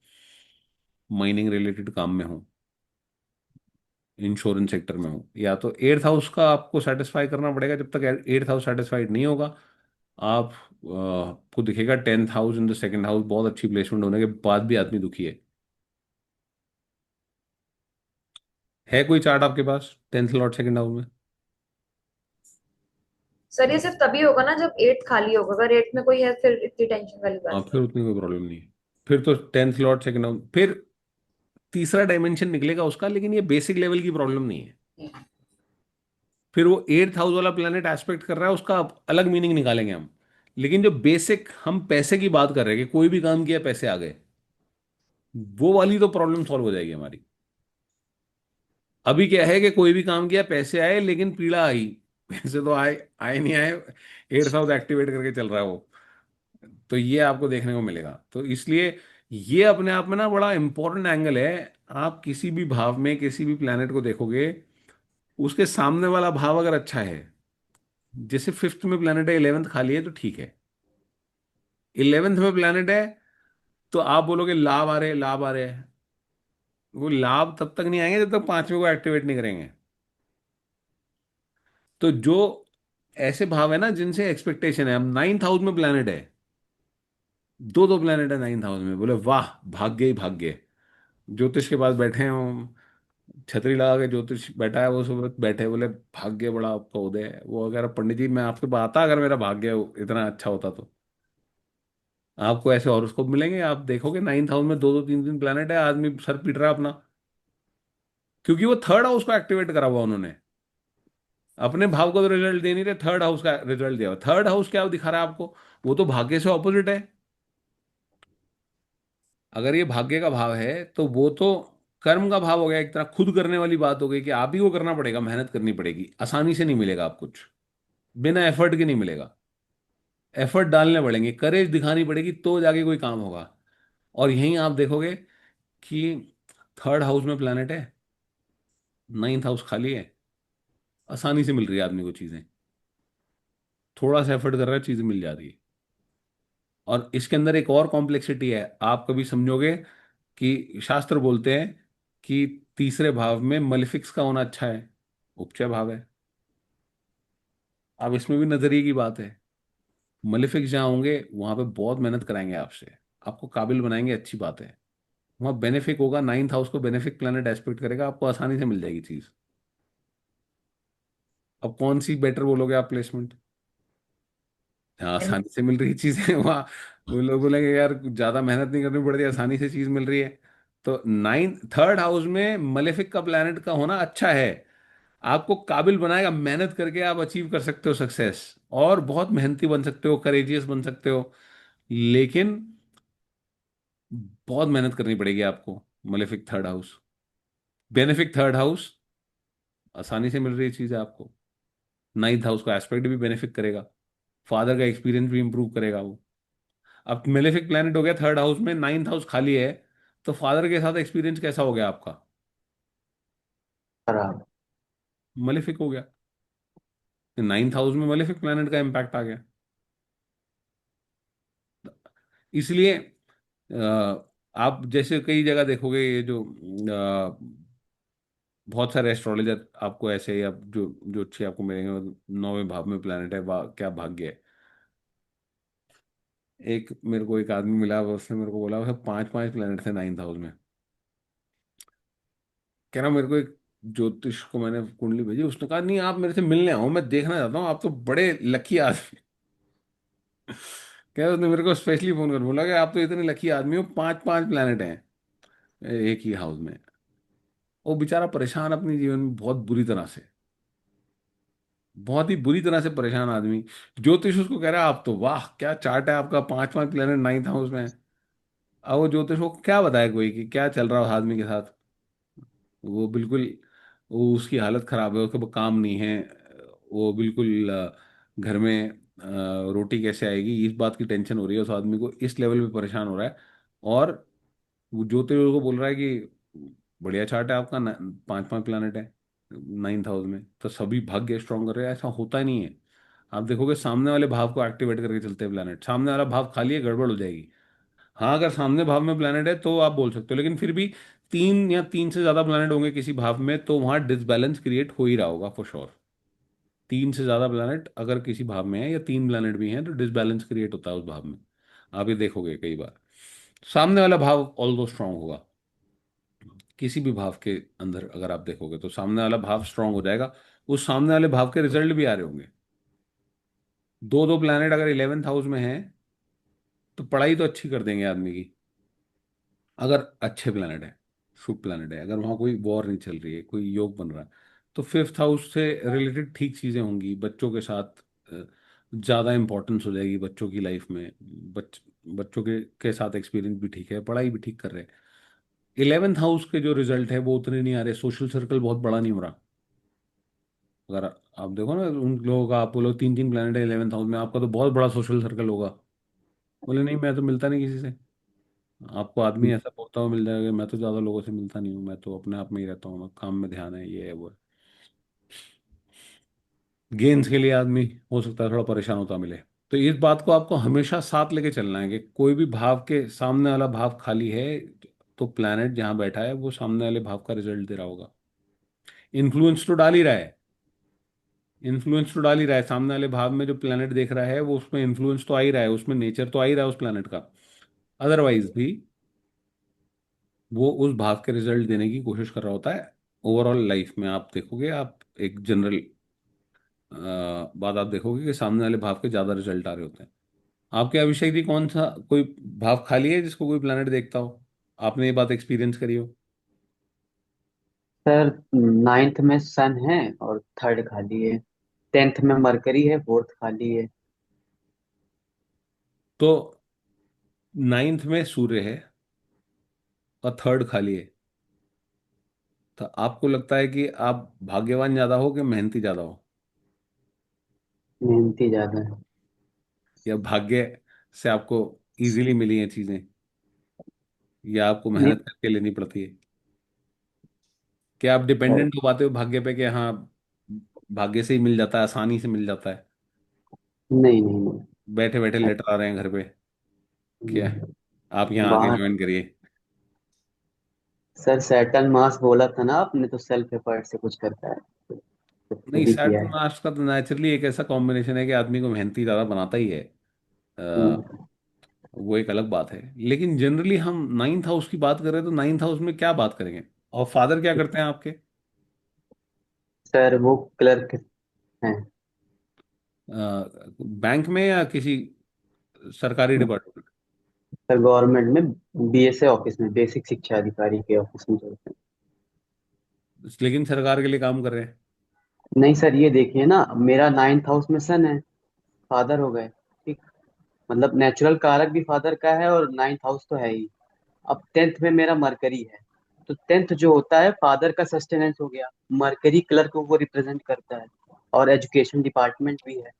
[SPEAKER 1] माइनिंग रिलेटेड काम में हो, इंश्योरेंस सेक्टर में हो, या तो एट्थ हाउस का आपको सेटिस्फाई करना पड़ेगा। जब तक एट्थ हाउस सेटिस्फाइड नहीं होगा, आप को दिखेगा tenth house in the second house बहुत अच्छी प्लेसमेंट होने के बाद भी आदमी दुखी है कोई चार्ट आपके पास टेंथ लॉर्ड सेकंड हाउस में?
[SPEAKER 4] सर ये सिर्फ तभी होगा ना जब 8th खाली होगा, अगर 8th में कोई है फिर इतनी टेंशन वाली
[SPEAKER 1] हाँ,
[SPEAKER 4] बात
[SPEAKER 1] फिर
[SPEAKER 4] नहीं
[SPEAKER 1] उतनी कोई प्रॉब्लम नहीं है। फिर तो टेंथ लॉर्ड सेकंड हाउस, फिर तीसरा डायमेंशन निकलेगा उसका, लेकिन ये बेसिक लेवल की प्रॉब्लम नहीं है।
[SPEAKER 4] है।
[SPEAKER 1] फिर वो एट्थ हाउस वाला प्लेनेट एस्पेक्ट कर रहा है, उसका अलग मीनिंग निकालेंगे हम। लेकिन जो बेसिक हम पैसे की बात कर रहे हैं कि कोई भी काम किया पैसे आ गए, वो वाली तो प्रॉब्लम सॉल्व हो जाएगी हमारी। अभी क्या है कि कोई भी काम किया पैसे आए, लेकिन पीड़ा आई। पैसे तो आए, आए नहीं आए, एट्थ हाउस एक्टिवेट करके चल रहा है वो। तो ये आपको देखने को मिलेगा। तो इसलिए ये अपने आप में ना बड़ा इंपॉर्टेंट एंगल है। आप किसी भी भाव में किसी भी प्लैनेट को देखोगे, उसके सामने वाला भाव अगर अच्छा है, जैसे फिफ्थ में प्लैनेट है, इलेवेंथ खाली है, तो ठीक है। इलेवेंथ में प्लैनेट है तो आप बोलोगे लाभ आ रहे हैं, लाभ आ रहे हैं। वो लाभ तब तक नहीं आएंगे जब तक पांचवें को एक्टिवेट नहीं करेंगे। तो जो ऐसे भाव है ना जिनसे एक्सपेक्टेशन है, अब नाइन्थ हाउस में प्लैनेट है, दो दो प्लैनेट है नाइन्थ हाउस में, बोले वाह भाग्य ही भाग्य। ज्योतिष के पास बैठे हैं वो, छतरी लगा के ज्योतिष बैठा है, वो सुबह बैठे बोले भाग्य बड़ा आपका उदय है। वो अगर पंडित जी मैं आपके पास आता, अगर मेरा भाग्य इतना अच्छा होता तो आपको ऐसे हॉरोस्कोप मिलेंगे। आप देखोगे नाइन्थ हाउस में दो दो तीन तीन प्लैनेट है, आदमी सर पीट रहा है अपना, क्योंकि वो थर्ड हाउस को एक्टिवेट करा हुआ उन्होंने। अपने भाव को तो रिजल्ट दे नहीं रहे, थर्ड हाउस का रिजल्ट दिया हुआ। थर्ड हाउस क्या दिखा रहा है आपको? वो तो भाग्य से ऑपोजिट है। अगर ये भाग्य का भाव है तो वो तो कर्म का भाव हो गया, एक तरह खुद करने वाली बात हो गई कि आप ही को करना पड़ेगा, मेहनत करनी पड़ेगी, आसानी से नहीं मिलेगा आप कुछ, बिना एफर्ट के नहीं मिलेगा। एफर्ट डालने पड़ेंगे, करेज दिखानी पड़ेगी, तो जाके कोई काम होगा। और यहीं आप देखोगे कि थर्ड हाउस में प्लैनेट है, नाइन्थ हाउस खाली है, आसानी से मिल रही है आदमी को चीजें। थोड़ा सा एफर्ट कर रहा है, चीजें मिल जा रही है। और इसके अंदर एक और कॉम्प्लेक्सिटी है, आप कभी समझोगे कि शास्त्र बोलते हैं कि तीसरे भाव में मलिफिक्स का होना अच्छा है, उपचय भाव है। अब इसमें भी नजरिए की बात है। मलिफिक्स जहाँ होंगे वहां पे बहुत मेहनत कराएंगे आपसे, आपको काबिल बनाएंगे, अच्छी बात है। वहां बेनिफिक होगा, नाइन्थ हाउस को बेनिफिक प्लैनेट एस्पेक्ट करेगा, आपको आसानी से मिल जाएगी चीज। अब कौन सी बेटर बोलोगे आप प्लेसमेंट? हाँ, आसानी से मिल रही चीजें वहाँ वो लोग बोलेंगे यार ज्यादा मेहनत नहीं करनी पड़ती, आसानी से चीज मिल रही है। तो नाइन थर्ड हाउस में मलेफिक का प्लैनेट का होना अच्छा है, आपको काबिल बनाएगा, मेहनत करके आप अचीव कर सकते हो सक्सेस, और बहुत मेहनती बन सकते हो, करेजियस बन सकते हो। लेकिन बहुत मेहनत करनी पड़ेगी आपको। Malefic third house, benefic third house आसानी से मिल रही चीज है आपको। नाइन्थ हाउस का एस्पेक्ट भी बेनिफिक करेगा, फादर का एक्सपीरियंस भी इंप्रूव करेगा वो। अब मेलेफिक प्लैनेट हो गया थर्ड हाउस में, नाइन्थ हाउस खाली है, तो फादर के साथ एक्सपीरियंस कैसा हो गया आपका?
[SPEAKER 3] खराब।
[SPEAKER 1] मलेफिक हो गया। नाइन्थ हाउस में मलेफिक प्लैनेट का इम्पैक्ट आ गया। इसलिए आप जैसे कई जगह देखोगे, ये जो बहुत सारे एस्ट्रोलॉजर आपको ऐसे ही, आप जो जो अच्छे आपको मिलेंगे, नौवें भाव में प्लैनेट है, क्या भाग्य है। एक मेरे को एक आदमी मिला, उसने मेरे को बोला उसके पांच पांच प्लैनेट थे नाइन्थ हाउस में। कह रहा मेरे को एक ज्योतिष को मैंने कुंडली भेजी, उसने कहा नहीं आप मेरे से मिलने आओ, मैं देखना चाहता हूँ, आप तो बड़े लकी आदमी। कह रहा उसने मेरे को स्पेशली फोन कर बोला कि आप तो इतने लकी आदमी हो, पांच पांच प्लैनेट हैं एक ही हाउस में। वो बेचारा परेशान अपनी जीवन में बहुत बुरी तरह से, बहुत ही बुरी तरह से परेशान आदमी। ज्योतिष उसको कह रहा है आप तो वाह क्या चार्ट है आपका, पांच पांच प्लेनेट नाइन्थ हाउस में है। अब वो ज्योतिष को क्या बताए कोई कि क्या चल रहा है उस आदमी के साथ? वो बिल्कुल, वो उसकी हालत खराब है, उसके पास काम नहीं है, वो बिल्कुल घर में रोटी कैसे आएगी इस बात की टेंशन हो रही है उस आदमी को, इस लेवल पे परेशान हो रहा है। और वो ज्योतिष को बोल रहा है कि बढ़िया चार्ट है आपका, पांच पांच प्लैनेट है नाइन्थ हाउस में, तो सभी भाग्य स्ट्रांग कर रहे हैं। ऐसा होता नहीं है। आप देखोगे सामने वाले भाव को एक्टिवेट करके चलते हैं प्लैनेट, सामने वाला भाव खाली है गड़बड़ हो जाएगी। हाँ अगर सामने भाव में प्लैनेट है तो आप बोल सकते हो, लेकिन फिर भी तीन या तीन से ज्यादा प्लैनेट होंगे किसी भाव में तो वहां डिसबैलेंस क्रिएट हो ही रहा होगा फॉर श्योर। तीन से ज्यादा प्लैनेट अगर किसी भाव में है, या तीन प्लैनेट भी हैं, तो डिसबैलेंस क्रिएट होता है उस भाव में। आप ये देखोगे कई बार सामने वाला भाव ऑल दो स्ट्रांग होगा, किसी भी भाव के अंदर अगर आप देखोगे तो सामने वाला भाव स्ट्रांग हो जाएगा, उस सामने वाले भाव के रिजल्ट भी आ रहे होंगे। दो दो प्लैनेट अगर इलेवेंथ हाउस में है तो पढ़ाई तो अच्छी कर देंगे आदमी की, अगर अच्छे प्लैनेट है, शुभ प्लैनेट है, अगर वहाँ कोई वॉर नहीं चल रही है, कोई योग बन रहा है, तो फिफ्थ हाउस से रिलेटेड ठीक चीज़ें होंगी, बच्चों के साथ ज़्यादा इंपॉर्टेंस हो जाएगी बच्चों की लाइफ में। बच्चों के साथ एक्सपीरियंस भी ठीक है, पढ़ाई भी ठीक कर रहे हैं। इलेवेंथ हाउस के जो रिजल्ट है वो उतने नहीं आ रहे, सोशल सर्कल बहुत बड़ा नहीं हो रहा। अगर आप देखो ना उन लोगों का, आप बोलो तीन तीन प्लैनेट है इलेवेंथ हाउस में, आपका तो बहुत बड़ा सोशल सर्कल होगा। बोले नहीं, मैं तो मिलता नहीं किसी से। आपको आदमी ऐसा बोलता हुआ मिल जाएगा, मैं तो ज़्यादा लोगों से मिलता नहीं हूँ, मैं तो अपने आप में ही रहता हूँ, मैं काम में ध्यान है, ये है वो है। गेंस के लिए आदमी हो सकता है थोड़ा परेशान होता मिले। तो इस बात को आपको हमेशा साथ लेके चलना है कि कोई भी भाव के सामने वाला भाव खाली है, तो प्लैनेट जहां बैठा है वो सामने वाले भाव का रिजल्ट दे रहा होगा। इन्फ्लुएंस तो डाल ही रहा है, इन्फ्लुएंस तो डाल ही रहा है। सामने वाले भाव में जो प्लैनेट देख रहा है वो उसमें इन्फ्लुएंस तो आ ही रहा है, उसमें नेचर तो आ ही रहा है उस प्लैनेट का। अदरवाइज भी वो उस भाव के रिजल्ट देने की कोशिश कर रहा होता है। ओवरऑल लाइफ में आप देखोगे, आप एक जनरल बात आप देखोगे कि सामने वाले भाव के ज्यादा रिजल्ट आ रहे होते हैं। आपके अभिषेक जी कौन सा कोई भाव खाली है जिसको कोई प्लैनेट देखता हो? आपने ये बात एक्सपीरियंस करी हो?
[SPEAKER 3] सर, नाइन्थ में सन है और थर्ड खाली है। टेंथ में मरकरी है, फोर्थ खाली है।
[SPEAKER 1] तो नाइन्थ में सूर्य है और थर्ड खाली है, तो आपको लगता है कि आप भाग्यवान ज्यादा हो कि मेहनती ज्यादा हो?
[SPEAKER 3] मेहनती ज्यादा है।
[SPEAKER 1] या भाग्य से आपको इजीली मिली हैं चीजें, या आपको
[SPEAKER 3] नहीं,
[SPEAKER 1] मेहनत करके लेनी पड़ती है? क्या आप
[SPEAKER 3] सर,
[SPEAKER 1] डिपेंडेंट हो पाते हो भाग्य पे कि हाँ भाग्य से ही मिल जाता है, आसानी से मिल जाता है,
[SPEAKER 3] नहीं नहीं नहीं।
[SPEAKER 1] बैठे बैठे लेटर आ रहे हैं घर पे, क्या आप यहाँ आके
[SPEAKER 3] बाहर।
[SPEAKER 1] ज्वाइन करिए?
[SPEAKER 3] सर, सैटर्न मास बोला था ना आपने, तो सेल्फ एफर्ट से कुछ करता है, तो
[SPEAKER 1] नहीं,
[SPEAKER 3] खुद ही किया
[SPEAKER 1] सैटर्न
[SPEAKER 3] है।
[SPEAKER 1] मार्स का तो नेचुरली एक ऐसा कॉम्बिनेशन है कि आदमी को मेहनती ज़्यादा बनाता ही है।
[SPEAKER 3] हम्म।
[SPEAKER 1] वो एक अलग बात है। लेकिन जनरली हम नाइन्थ हाउस की बात करें तो नाइन्थ हाउस में क्या बात करेंगे? और फादर क्या करते हैं आपके?
[SPEAKER 3] सर, वो क्लर्क हैं।
[SPEAKER 1] बैंक में या किसी सरकारी डिपार्टमेंट?
[SPEAKER 3] सर, गवर्नमेंट में बीएसए ऑफिस में, बेसिक शिक्षा अधिकारी के ऑफिस में चलते हैं।
[SPEAKER 1] लेकिन सरकार के लिए काम कर रहे हैं।
[SPEAKER 3] नहीं सर, ये देखिए ना, मेरा नाइन्थ हाउस में सन है, फादर हो गए, ठीक। मतलब नेचुरल कारक भी फादर का है और नाइन्थ हाउस तो है ही। अब टेंथ में मेरा मरकरी है, तो टेंथ जो होता है फादर का सस्टेनेंस हो गया। मरकरी क्लर्क को रिप्रेजेंट करता है, और एजुकेशन डिपार्टमेंट भी है।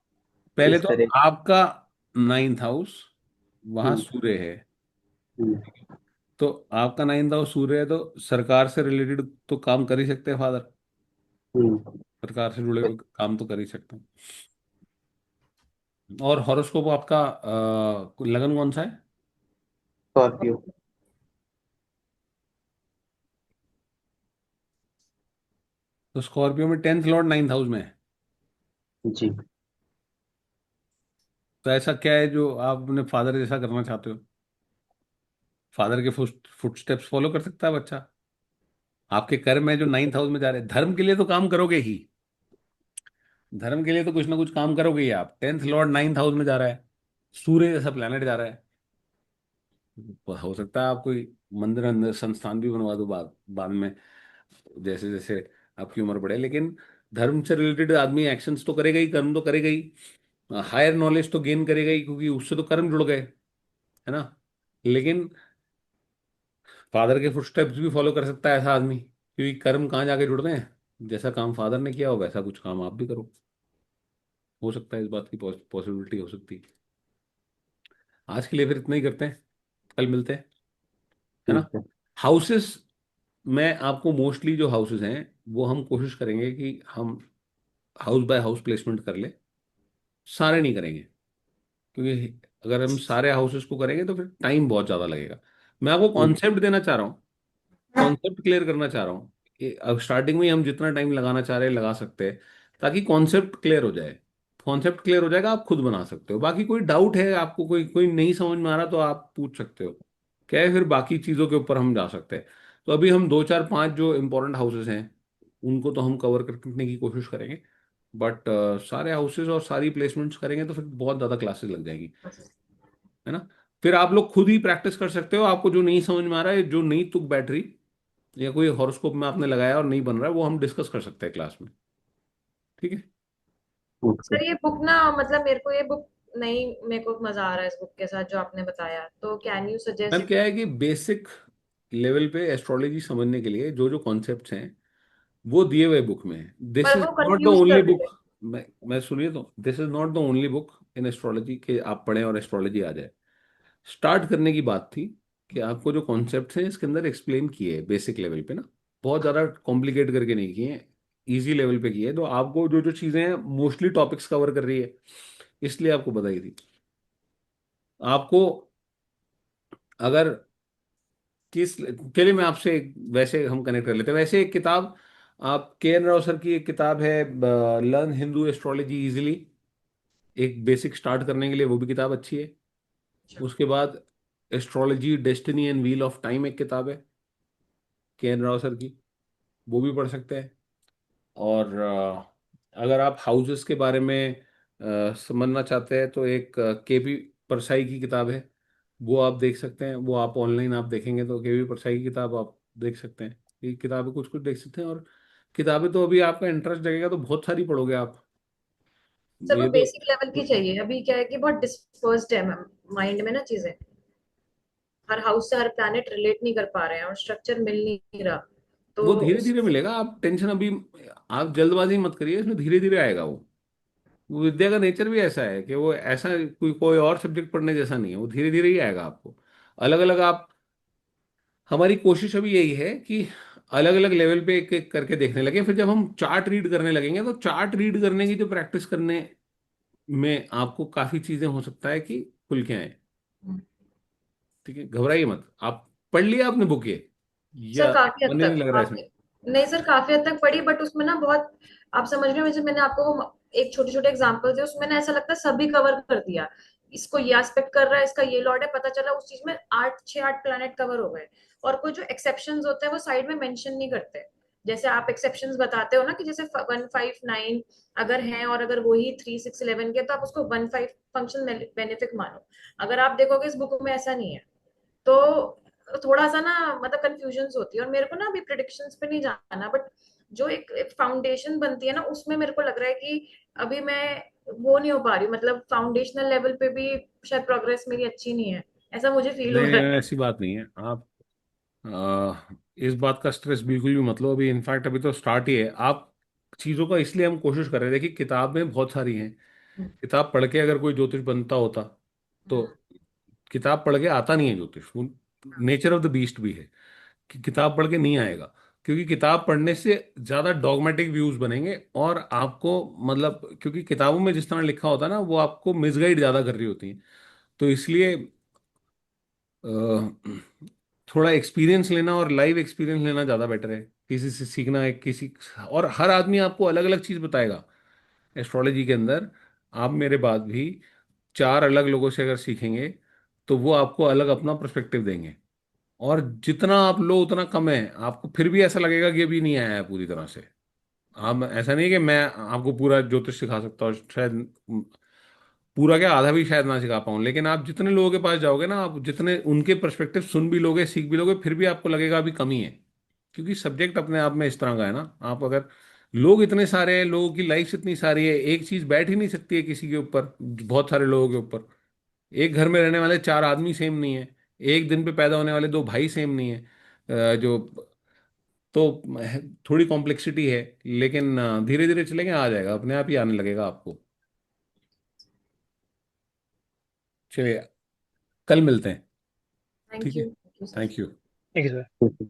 [SPEAKER 1] पहले
[SPEAKER 3] इस
[SPEAKER 1] तो
[SPEAKER 3] तरह।
[SPEAKER 1] आपका नाइन्थ हाउस वहां
[SPEAKER 3] हम्म।
[SPEAKER 1] सूर्य है,
[SPEAKER 3] हम्म।
[SPEAKER 1] तो आपका नाइन्थ हाउस सूर्य है, तो सरकार से रिलेटेड तो काम कर ही सकते हैं फादर।
[SPEAKER 3] हम्म।
[SPEAKER 1] सरकार से जुड़े हुए काम तो कर ही सकते हैं। और हॉरोस्कोप आपका लगन कौन सा है?
[SPEAKER 3] स्कॉर्पियो।
[SPEAKER 1] तो स्कॉर्पियो में टेंथ लॉर्ड नाइन्थ हाउस में है।
[SPEAKER 3] जी।
[SPEAKER 1] तो ऐसा क्या है जो आप अपने फादर जैसा करना चाहते हो? फादर के फुट स्टेप्स फॉलो कर सकता है बच्चा? आपके कर्म है जो नाइन्थ हाउस में जा रहे हैं, धर्म के लिए तो काम करोगे ही। धर्म के लिए तो कुछ ना कुछ काम करोगे ही आप। टेंथ लॉर्ड नाइन्थ हाउस में जा रहा है, सूर्य जैसा प्लेनेट जा रहा है। हो सकता है आप कोई मंदिर अंदर संस्थान भी बनवा दो बाद बाद में, जैसे जैसे आपकी उम्र बढ़े। लेकिन धर्म से रिलेटेड आदमी एक्शंस तो करेगा ही, कर्म तो करेगा ही, हायर नॉलेज तो गेन करेगा ही, क्योंकि उससे तो कर्म जुड़ गए, है ना? लेकिन फादर के फुटस्टेप्स भी फॉलो कर सकता है ऐसा आदमी, क्योंकि कर्म कहाँ जाके जुड़ते हैं, जैसा काम फादर ने किया हो वैसा कुछ काम आप भी करो। हो सकता है, इस बात की पॉसिबिलिटी हो सकती है। आज के लिए फिर इतना ही करते हैं, कल मिलते हैं, है ना?
[SPEAKER 3] ठीक है।
[SPEAKER 1] हाउसेस में आपको मोस्टली जो हाउसेस हैं वो हम कोशिश करेंगे कि हम हाउस बाय हाउस प्लेसमेंट कर ले। सारे नहीं करेंगे, क्योंकि अगर हम सारे हाउसेस को करेंगे तो फिर टाइम बहुत ज़्यादा लगेगा। मैं आपको
[SPEAKER 3] हम्म।
[SPEAKER 1] कॉन्सेप्ट देना चाह रहा हूँ, कॉन्सेप्ट क्लियर करना चाह रहा हूँ। अब स्टार्टिंग में ही हम जितना टाइम लगाना चाह रहे हैं लगा सकते हैं, ताकि कॉन्सेप्ट क्लियर हो जाए। कॉन्सेप्ट क्लियर हो जाएगा, आप खुद बना सकते हो। बाकी कोई डाउट है आपको, कोई कोई नहीं समझ में आ रहा, तो आप पूछ सकते हो। क्या है, फिर बाकी चीज़ों के ऊपर हम जा सकते हैं। तो अभी हम दो चार पांच जो इम्पोर्टेंट हाउसेस हैं उनको तो हम कवर करने की कोशिश करेंगे। बट सारे हाउसेस और सारी प्लेसमेंट्स करेंगे तो फिर बहुत ज़्यादा क्लासेस लग जाएगी, है ना? फिर आप लोग खुद ही प्रैक्टिस कर सकते हो। आपको जो नहीं समझ में आ रहा है, जो नहीं तुक बैठ रही, या कोई हॉरोस्कोप में आपने लगाया और नहीं बन रहा है, वो हम डिस्कस कर सकते हैं क्लास में। ठीक है?
[SPEAKER 3] ओके।
[SPEAKER 4] सर ये बुक ना, मतलब मेरे को ये बुक नहीं, मेरे को मजा आ रहा है इस बुक के साथ जो आपने बताया, तो कैन यू
[SPEAKER 1] मैम
[SPEAKER 4] सजेस्ट?
[SPEAKER 1] क्या है कि बेसिक लेवल पे एस्ट्रोलॉजी समझने के लिए जो जो कॉन्सेप्ट्स हैं वो दिए हुए बुक में है। दिस
[SPEAKER 4] पर
[SPEAKER 1] इज
[SPEAKER 4] वो
[SPEAKER 1] नॉट द
[SPEAKER 4] कंफ्यूज
[SPEAKER 1] ओनली
[SPEAKER 4] कर देते
[SPEAKER 1] बुक। मैं सुनिए तो, this is not the only book in astrology के आप पढ़ें और एस्ट्रोलॉजी आ जाए। स्टार्ट करने की बात थी कि आपको जो कॉन्सेप्ट हैं इसके अंदर एक्सप्लेन किए बेसिक लेवल पे ना, बहुत ज़्यादा कॉम्प्लिकेट करके नहीं किए, इजी लेवल पे किए, तो आपको जो जो चीज़ें हैं मोस्टली टॉपिक्स कवर कर रही है, इसलिए आपको बताई थी। आपको अगर किस, चलिए मैं आपसे वैसे हम कनेक्ट कर लेते हैं, वैसे एक किताब, आप के एन राव सर की एक किताब है लर्न हिंदू एस्ट्रोलॉजी इजीली, एक बेसिक स्टार्ट करने के लिए वो भी किताब अच्छी है। उसके बाद astrology destiny and wheel of time एक किताब है के एन राव सर की, वो भी पढ़ सकते हैं। और अगर आप हाउसेस के बारे में समझना चाहते हैं तो एक के पी परसाई की किताब है, वो आप देख सकते हैं, वो आप ऑनलाइन आप देखेंगे तो के पी परसाई की किताब आप देख सकते हैं, ये किताबें कुछ कुछ देख सकते हैं। और किताबें तो अभी आपका इंटरेस्ट जगेगा तो बहुत सारी पढ़ोगे आप,
[SPEAKER 4] सर वो
[SPEAKER 1] ये तो।
[SPEAKER 4] बेसिक लेवल की चाहिए, अभी क्या है कि बहुत डिस्पर्स्ड है माइंड में ना चीजें, हर हाउस से हर प्लैनेट रिलेट नहीं कर पा रहे हैं और स्ट्रक्चर मिल नहीं रहा, तो
[SPEAKER 1] वो धीरे
[SPEAKER 4] उस
[SPEAKER 1] धीरे मिलेगा, आप टेंशन अभी, आप जल्दबाजी मत करिए, इसमें धीरे धीरे आएगा वो विद्या का नेचर भी ऐसा है कि वो ऐसा कोई कोई और सब्जेक्ट पढ़ने जैसा नहीं है, वो धीरे धीरे ही आएगा आपको। अलग अलग आप, हमारी कोशिश अभी यही है कि अलग अलग लेवल पे एक एक करके देखने लगे, फिर जब हम चार्ट रीड करने लगेंगे तो चार्ट रीड करने की जो प्रैक्टिस करने में आपको काफी चीजें हो सकता है कि खुल के आए। ठीक है, घबराइए मत, आप पढ़ लिया आपने बुक ये,
[SPEAKER 4] सर
[SPEAKER 1] या
[SPEAKER 4] काफी हद
[SPEAKER 1] मन ही नहीं
[SPEAKER 4] तक
[SPEAKER 1] लग रहा है इसमें?
[SPEAKER 4] काफी, नहीं सर काफी हद तक पढ़ी, बट उसमें ना बहुत, आप समझ रहे हो, जैसे मैंने आपको वो एक छोटे छोटे एग्जांपल दिए, उसमें ना ऐसा लगता है सभी कवर कर दिया, इसको ये एस्पेक्ट कर रहा है, इसका ये लॉर्ड है, पता चला उस चीज में आठ छह आठ प्लैनेट कवर हो गए। और कोई जो एक्सेप्शंस होते हैं वो साइड में मेंशन नहीं करते, जैसे आप एक्सेप्शंस बताते हो ना कि जैसे 159 अगर है और अगर वही 3 6 11 के, तो आप उसको 15 फंक्शन बेनिफिक मानो। अगर आप देखोगे इस बुक में ऐसा नहीं है, तो थोड़ा सा ना मतलब कंफ्यूजन होती है, और मेरे को ना अभी प्रिडिक्शंस पे नहीं जाना, बट जो एक फाउंडेशन बनती है ना, उसमें मेरे को लग रहा है कि अभी मैं वो नहीं हो पा रही, मतलब फाउंडेशनल लेवल पे भी शायद प्रोग्रेस मेरी अच्छी नहीं है, ऐसा मुझे फील हो
[SPEAKER 1] नहीं
[SPEAKER 4] रहा है।
[SPEAKER 1] ऐसी बात नहीं है, आप इस बात का स्ट्रेस बिल्कुल भी मत लो, अभी इनफैक्ट अभी तो स्टार्ट ही है। आप चीज़ों का इसलिए हम कोशिश कर रहे थे कि किताबें बहुत सारी हैं, किताब पढ़ के अगर कोई ज्योतिष बनता होता तो, किताब पढ़ के आता नहीं है ज्योतिष, वो नेचर ऑफ द बीस्ट भी है कि किताब पढ़ के नहीं आएगा, क्योंकि किताब पढ़ने से ज़्यादा डॉगमेटिक व्यूज बनेंगे, और आपको मतलब क्योंकि किताबों में जिस तरह लिखा होता है ना वो आपको मिसगाइड ज़्यादा कर रही होती है, तो इसलिए अ, थोड़ा एक्सपीरियंस लेना और लाइव एक्सपीरियंस लेना ज़्यादा बेटर है, किसी से सीखना है किसी, और हर आदमी आपको अलग अलग चीज़ बताएगा एस्ट्रोलॉजी के अंदर। आप मेरे बाद भी चार अलग लोगों से अगर सीखेंगे तो वो आपको अलग अपना पर्सपेक्टिव देंगे, और जितना आप लो उतना कम है, आपको फिर भी ऐसा लगेगा कि अभी नहीं आया है पूरी तरह से। आप, ऐसा नहीं है कि मैं आपको पूरा ज्योतिष सिखा सकता हूँ, शायद पूरा क्या, आधा भी शायद ना सिखा पाऊँ, लेकिन आप जितने लोगों के पास जाओगे ना, आप जितने उनके पर्सपेक्टिव सुन भी लोगे सीख भी लोगे, फिर भी आपको लगेगा अभी कमी है, क्योंकि सब्जेक्ट अपने आप में इस तरह का है ना। आप अगर, लोग इतने सारे हैं, लोगों की लाइफ इतनी सारी है, एक चीज बैठ ही नहीं सकती है किसी के ऊपर, बहुत सारे लोगों के ऊपर। एक घर में रहने वाले चार आदमी सेम नहीं है, एक दिन पे पैदा होने वाले दो भाई सेम नहीं है, जो, तो थोड़ी कॉम्प्लेक्सिटी है, लेकिन धीरे धीरे चलेंगे, आ जाएगा अपने आप ही, आने लगेगा आपको। चलिए, कल मिलते हैं।
[SPEAKER 4] थैंक
[SPEAKER 1] ठीक है,
[SPEAKER 4] you, thank you sir.
[SPEAKER 1] Thank you.
[SPEAKER 5] ठीक है सर।